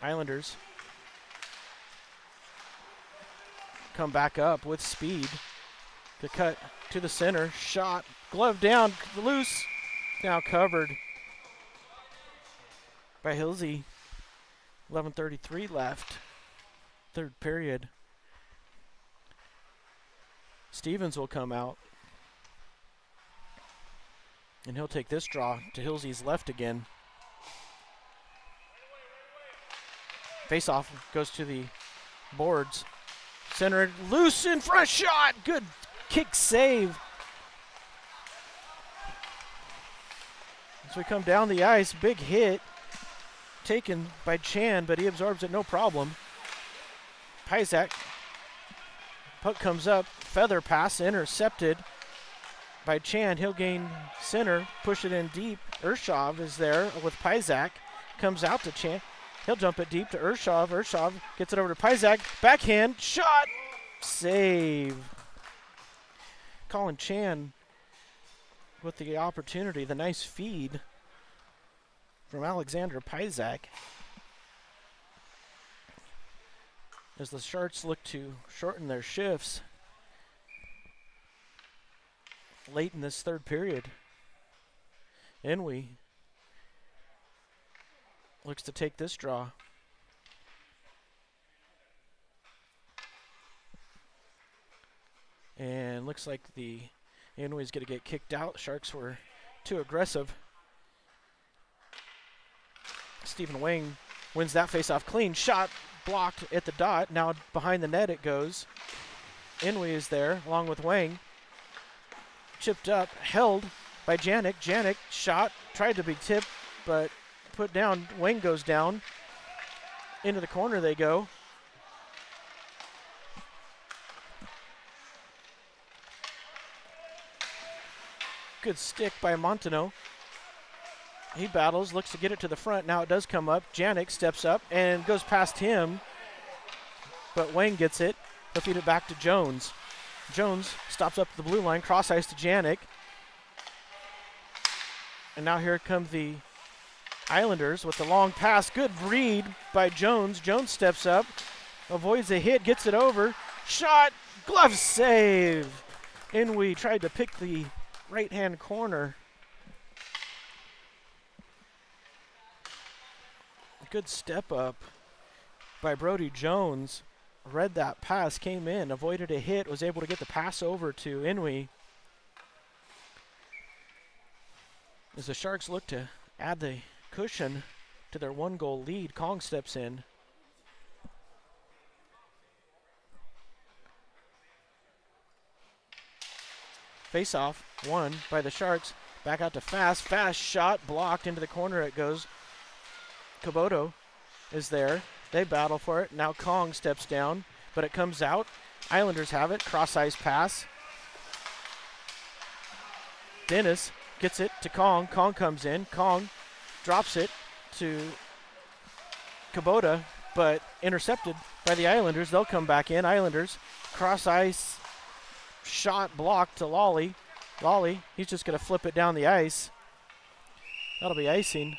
Islanders come back up with speed. The cut to the center. Shot, glove down, loose. Now covered by Hilsey. 11:33 left. Third period. Stevens will come out. And he'll take this draw to Hilsey's left again. Face-off goes to the boards. Centered, loose in front, shot! Good kick save. As we come down the ice, big hit. Taken by Chan, but he absorbs it no problem. Pyzak. Puck comes up, feather pass, intercepted by Chan. He'll gain center, push it in deep. Urshov is there with Pyzak. Comes out to Chan. He'll jump it deep to Urshov. Urshov gets it over to Pyzak. Backhand, shot, save. Colin Chan with the opportunity, the nice feed from Alexander Pyzak. As the Sharks look to shorten their shifts late in this third period. Inouye looks to take this draw. And looks like the Inouye's going to get kicked out. Sharks were too aggressive. Stephen Wang wins that faceoff clean. Shot blocked at the dot. Now behind the net it goes. Inouye is there along with Wang. Chipped up, held by Janik. Janik shot, tried to be tipped, but put down. Wang goes down. Into the corner they go. Good stick by Montano. He battles, looks to get it to the front. Now it does come up. Janik steps up and goes past him, but Wang gets it. He'll feed it back to Jones. Jones stops up the blue line, cross ice to Janik. And now here come the Islanders with the long pass. Good read by Jones. Jones steps up, avoids a hit, gets it over. Shot, glove save. Inouye tried to pick the right-hand corner. Good step up by Brody Jones. Read that pass, came in, avoided a hit, was able to get the pass over to Inouye. As the Sharks look to add the cushion to their 1-goal lead, Kong steps in. Face-off won by the Sharks. Back out to Fast. Fast shot blocked into the corner it goes. Kaboto is there. They battle for it. Now Kong steps down, but it comes out. Islanders have it. Cross-ice pass. Dennis gets it to Kong. Kong comes in. Kong drops it to Kubota, but intercepted by the Islanders. They'll come back in. Islanders cross-ice shot blocked to Lawley. Lawley, he's just going to flip it down the ice. That'll be icing.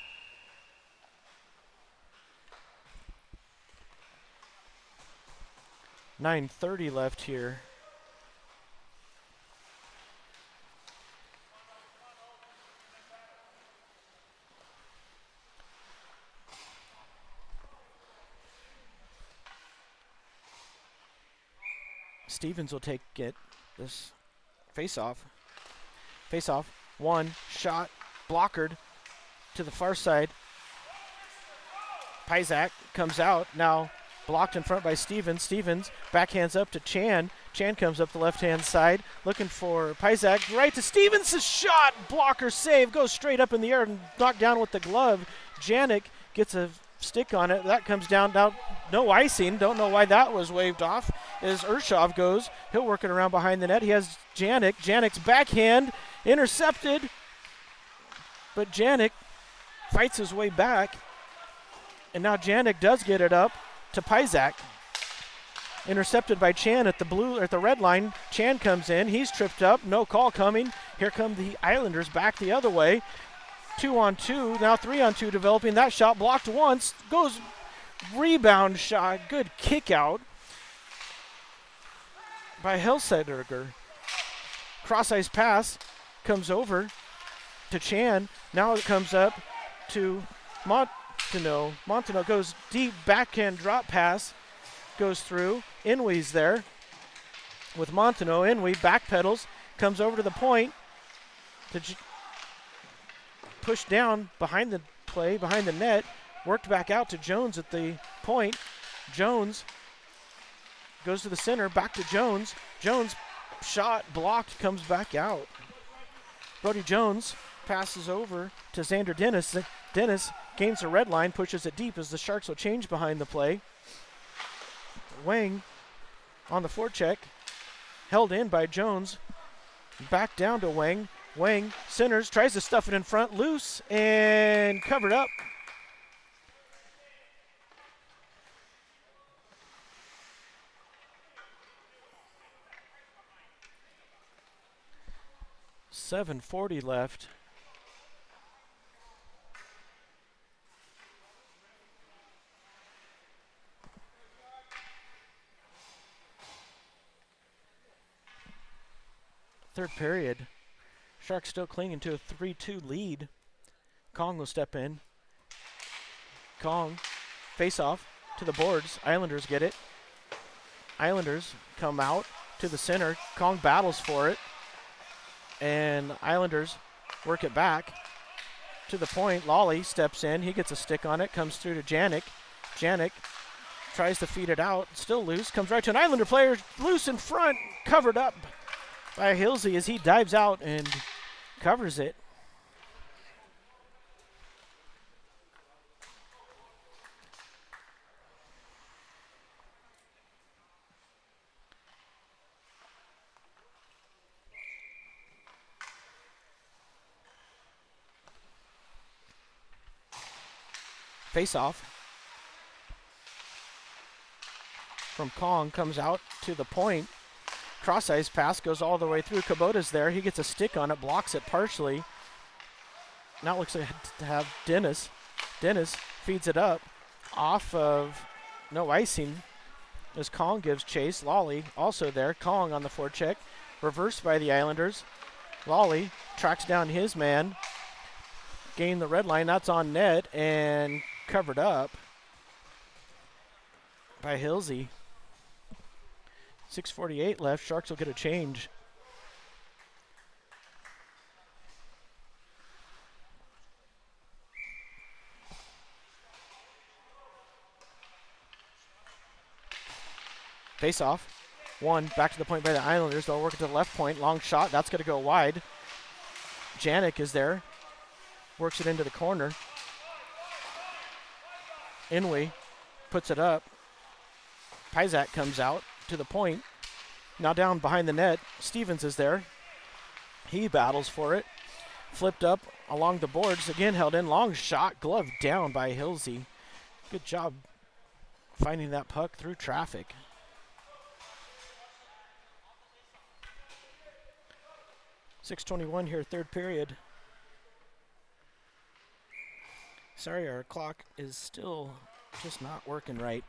.9:30 left here. Stevens will take it. This face-off. Face-off. One shot blockered to the far side. Pizak comes out. Now blocked in front by Stevens. Stevens backhands up to Chan. Chan comes up the left-hand side looking for Pizak. Right to Stevens. A shot. Blocker save. Goes straight up in the air and knocked down with the glove. Janik gets a stick on it. That comes down. No icing. Don't know why that was waved off. As Urshov goes, he'll work it around behind the net. He has Janik. Janik's backhand intercepted. But Janik fights his way back. And now Janik does get it up to Pizak. Intercepted by Chan at the red line. Chan comes in. He's tripped up. No call coming. Here come the Islanders back the other way. 2-on-2. Now 3-on-2 developing. That shot blocked once. Goes rebound shot. Good kick out by Helsederger. Cross-ice pass comes over to Chan. Now it comes up to Montano. Montano goes deep, backhand drop pass. Goes through. Inouye's there with Montano. Inouye backpedals. Comes over to the point. To push down behind the play, behind the net. Worked back out to Jones at the point. Jones goes to the center, back to Jones. Jones shot blocked, comes back out. Brody Jones passes over to Xander Dennis. Dennis gains the red line, pushes it deep as the Sharks will change behind the play. Wang on the forecheck, held in by Jones. Back down to Wang. Wang centers, tries to stuff it in front, loose, and covered up. .740 left. Third period. Sharks still clinging to a 3-2 lead. Kong will step in. Kong, face off to the boards. Islanders get it. Islanders come out to the center. Kong battles for it. And Islanders work it back to the point. Lawley steps in. He gets a stick on it. Comes through to Janik. Janik tries to feed it out. Still loose. Comes right to an Islander player. Loose in front. Covered up by Hilsey as he dives out and covers it. Face off from Kong comes out to the point. Cross ice pass goes all the way through. Kubota's there. He gets a stick on it, blocks it partially. Now it looks like to have Dennis. Dennis feeds it up off of no icing as Kong gives chase. Lawley also there. Kong on the forecheck. Reversed by the Islanders. Lawley tracks down his man. Gained the red line. That's on net and covered up by Hilsey. 6:48 left. Sharks will get a change. Face off. One back to the point by the Islanders. They'll work it to the left point. Long shot. That's going to go wide. Janik is there. Works it into the corner. Inouye puts it up. Pizak comes out to the point. Now down behind the net. Stevens is there. He battles for it. Flipped up along the boards. Again held in. Long shot. Glove down by Hilsey. Good job finding that puck through traffic. .621 here, third period. Sorry, our clock is still just not working right.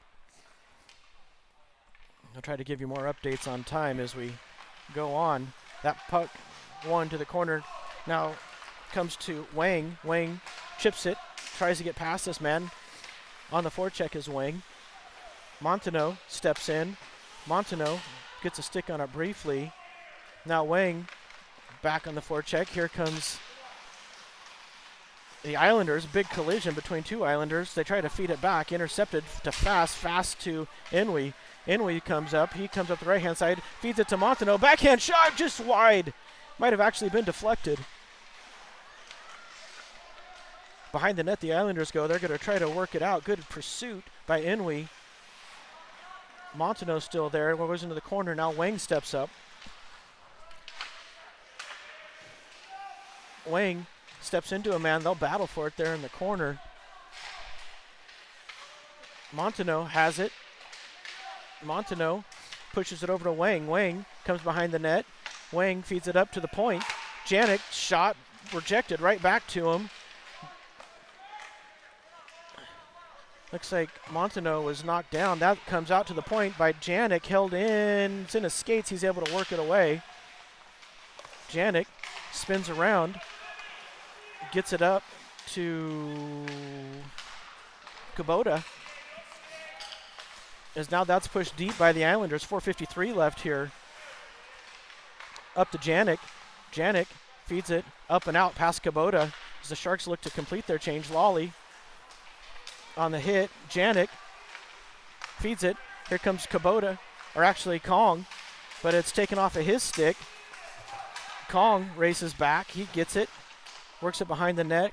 I'll try to give you more updates on time as we go on. That puck, one to the corner, now comes to Wang. Wang chips it, tries to get past this man. On the forecheck is Wang. Montaneau steps in. Montaneau gets a stick on it briefly. Now Wang back on the forecheck. Here comes the Islanders. Big collision between two Islanders. They try to feed it back. Intercepted to Fast to Inouye. Inouye comes up. He comes up the right-hand side. Feeds it to Montaneau. Backhand shot just wide. Might have actually been deflected. Behind the net, the Islanders go. They're going to try to work it out. Good pursuit by Inouye. Montaneau still there. Goes into the corner. Now Wang steps up. Wang steps into a man. They'll battle for it there in the corner. Montaneau has it. Montaneau pushes it over to Wang. Wang comes behind the net. Wang feeds it up to the point. Janik shot rejected right back to him. Looks like Montaneau was knocked down. That comes out to the point by Janik. Held in. It's in his skates. He's able to work it away. Janik spins around. Gets it up to Kubota. As now that's pushed deep by the Islanders. 4:53 left here. Up to Janik. Janik feeds it up and out past Kubota as the Sharks look to complete their change. Lawley on the hit. Janik feeds it. Here comes Kubota, or actually Kong, but it's taken off of his stick. Kong races back. He gets it. Works it behind the net.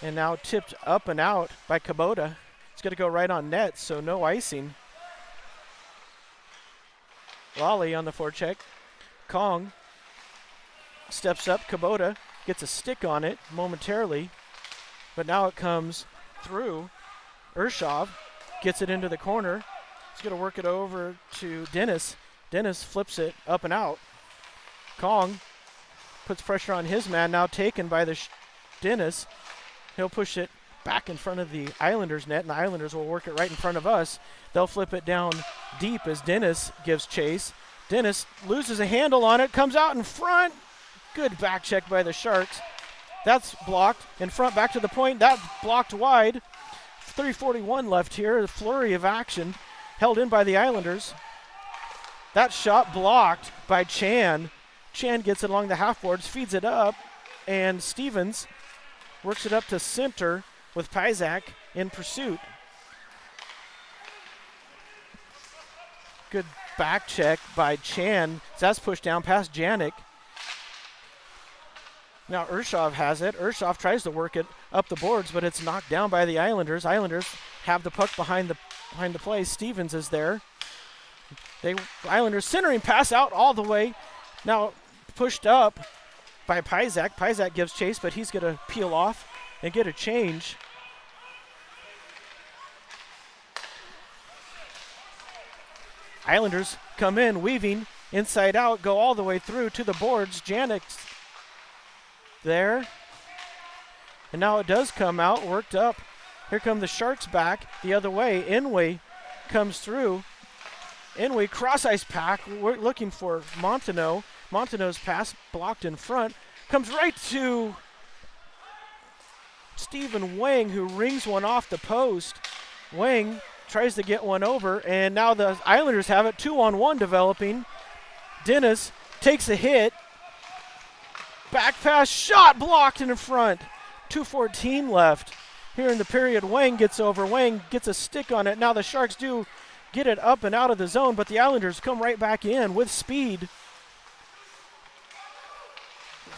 And now tipped up and out by Kubota. It's going to go right on net, so no icing. Lawley on the forecheck. Kong steps up. Kubota gets a stick on it momentarily. But now it comes through. Urshov gets it into the corner. He's going to work it over to Dennis. Dennis flips it up and out. Kong puts pressure on his man, now taken by the Dennis. He'll push it back in front of the Islanders net, and the Islanders will work it right in front of us. They'll flip it down deep as Dennis gives chase. Dennis loses a handle on it, comes out in front. Good back check by the Sharks. That's blocked. In front, back to the point. That's blocked wide. 3:41 left here. A flurry of action held in by the Islanders. That shot blocked by Chan. Chan gets it along the half boards, feeds it up, and Stevens works it up to center with Pizak in pursuit. Good back check by Chan. That's pushed down past Janik. Now Urshov has it. Urshov tries to work it up the boards, but it's knocked down by the Islanders. Islanders have the puck behind the play. Stevens is there. Islanders centering pass out all the way. Now pushed up by Pizak. Pizak gives chase, but he's going to peel off and get a change. Islanders come in, weaving inside out, go all the way through to the boards. Janik's there. And now it does come out, worked up. Here come the Sharks back the other way. Inouye comes through. Inouye cross-ice pack. We're looking for Montaneau. Montaneau's pass blocked in front. Comes right to Stephen Wang, who rings one off the post. Wang tries to get one over, and now the Islanders have it. 2-on-1 developing. Dennis takes a hit. Back pass, shot blocked in front. 2:14 left. Here in the period, Wang gets over. Wang gets a stick on it. Now the Sharks do get it up and out of the zone, but the Islanders come right back in with speed.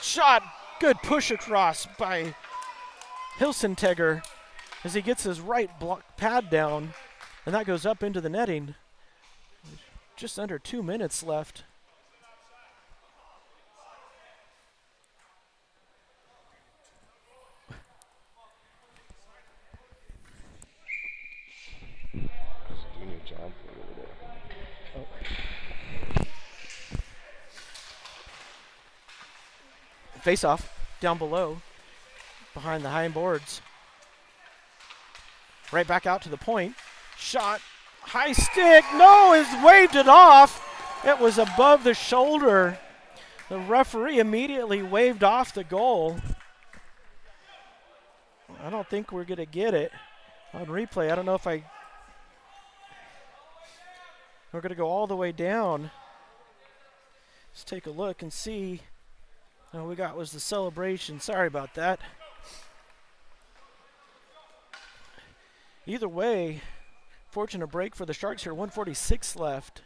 Shot, good push across by Hilsentegger as he gets his right pad down, and that goes up into the netting. Just under 2 minutes left. Face off down below behind the high boards. Right back out to the point. Shot, high stick, no, he's waved it off. It was above the shoulder. The referee immediately waved off the goal. I don't think we're gonna get it on replay. I don't know if we're gonna go all the way down. Let's take a look and see. All we got was the celebration. Sorry about that. Either way, fortunate break for the Sharks here. 1:46 left.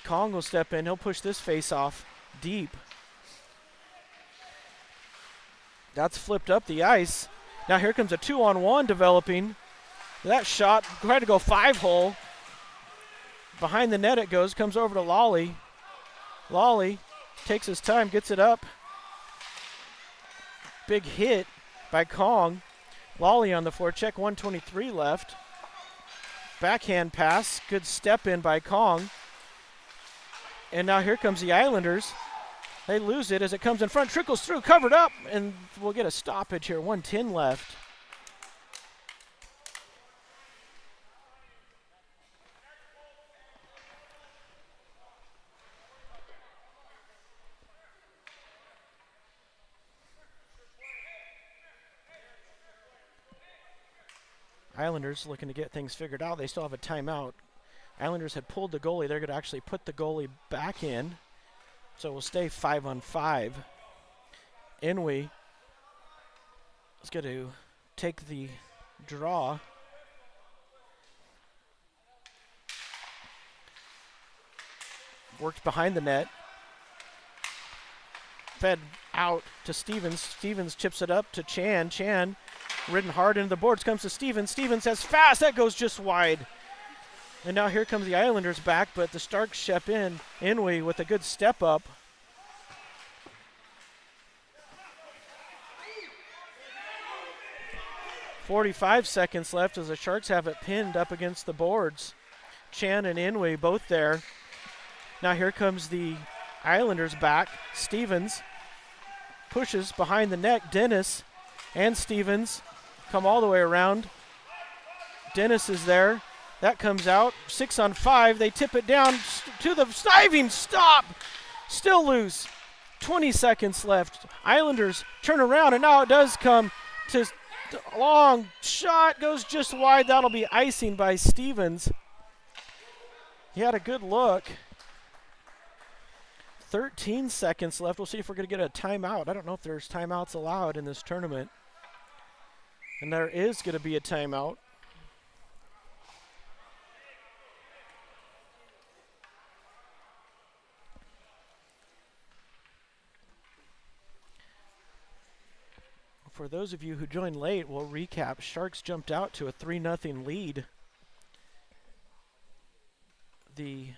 Kong will step in. He'll push this face off deep. That's flipped up the ice. Now here comes a 2-on-1 developing. That shot tried to go 5-hole. Behind the net it goes, comes over to Lawley. Lawley takes his time, gets it up. Big hit by Kong. Lawley on the forecheck, 1:23 left. Backhand pass, good step in by Kong. And now here comes the Islanders. They lose it as it comes in front, trickles through, covered up, and we'll get a stoppage here, 1:10 left. Islanders looking to get things figured out. They still have a timeout. Islanders had pulled the goalie. They're going to actually put the goalie back in. So we'll stay 5-on-5. Inouye is going to take the draw. Worked behind the net. Fed out to Stevens. Stevens chips it up to Chan. Chan ridden hard into the boards, comes to Stevens. Stevens has fast, that goes just wide. And now here comes the Islanders back, but the Starks step in. Inouye with a good step up. .45 seconds left as the Sharks have it pinned up against the boards. Chan and Inouye both there. Now here comes the Islanders back. Stevens pushes behind the net. Dennis and Stevens come all the way around. Dennis is there. That comes out. 6-on-5. They tip it down to the diving stop. Still loose. 20 seconds left. Islanders turn around, and now it does come to Long shot goes just wide. That'll be icing by Stevens. He had a good look. 13 seconds left. We'll see if we're going to get a timeout. I don't know if there's timeouts allowed in this tournament. And there is going to be a timeout. For those of you who joined late, we'll recap. Sharks jumped out to a 3-0 lead. The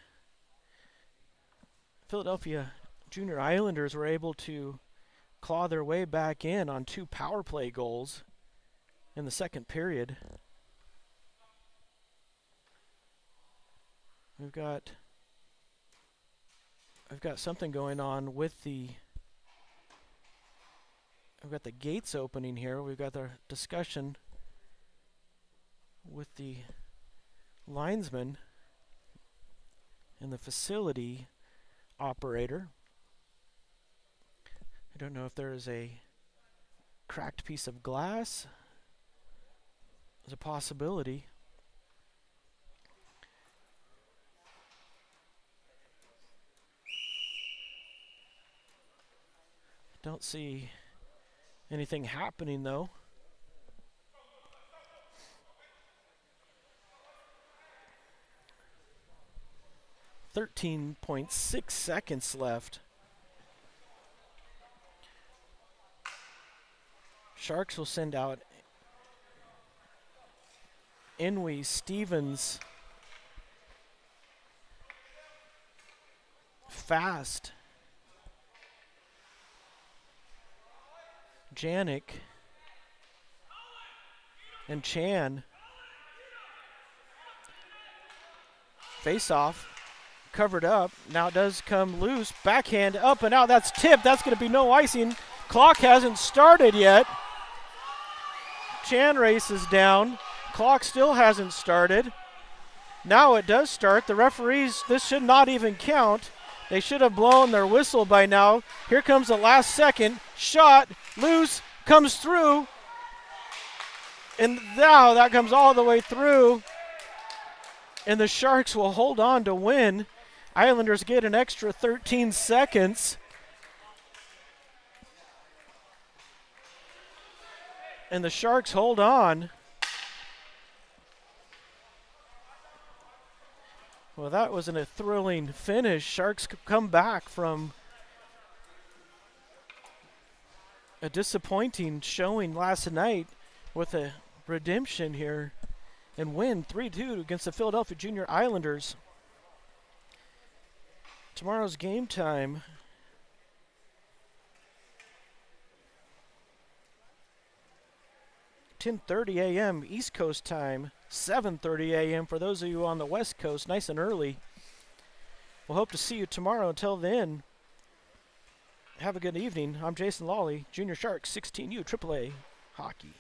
Philadelphia Junior Islanders were able to claw their way back in on 2 power play goals in the second period. We've got something going on with I've got the gates opening here. We've got the discussion with the linesman and the facility operator. I don't know if there is a cracked piece of glass. There's a possibility. Don't see anything happening though. .6 seconds left. Sharks will send out Inouye, Stevens, Fast, Janik, and Chan. Face off, covered up. Now it does come loose. Backhand up and out. That's tipped. That's going to be no icing. Clock hasn't started yet. Chan races down. Clock still hasn't started. Now it does start. The referees, this should not even count. They should have blown their whistle by now. Here comes the last second. Shot, loose, comes through. And now that comes all the way through. And the Sharks will hold on to win. Islanders get an extra 13 seconds. And the Sharks hold on. Well, that wasn't a thrilling finish. Sharks come back from a disappointing showing last night with a redemption here and win 3-2 against the Philadelphia Junior Islanders. Tomorrow's game time, .10:30 a.m. East Coast time, 7:30 a.m. for those of you on the West Coast, nice and early. We'll hope to see you tomorrow. Until then, have a good evening. I'm Jason Lawley, Junior Sharks 16U AAA Hockey.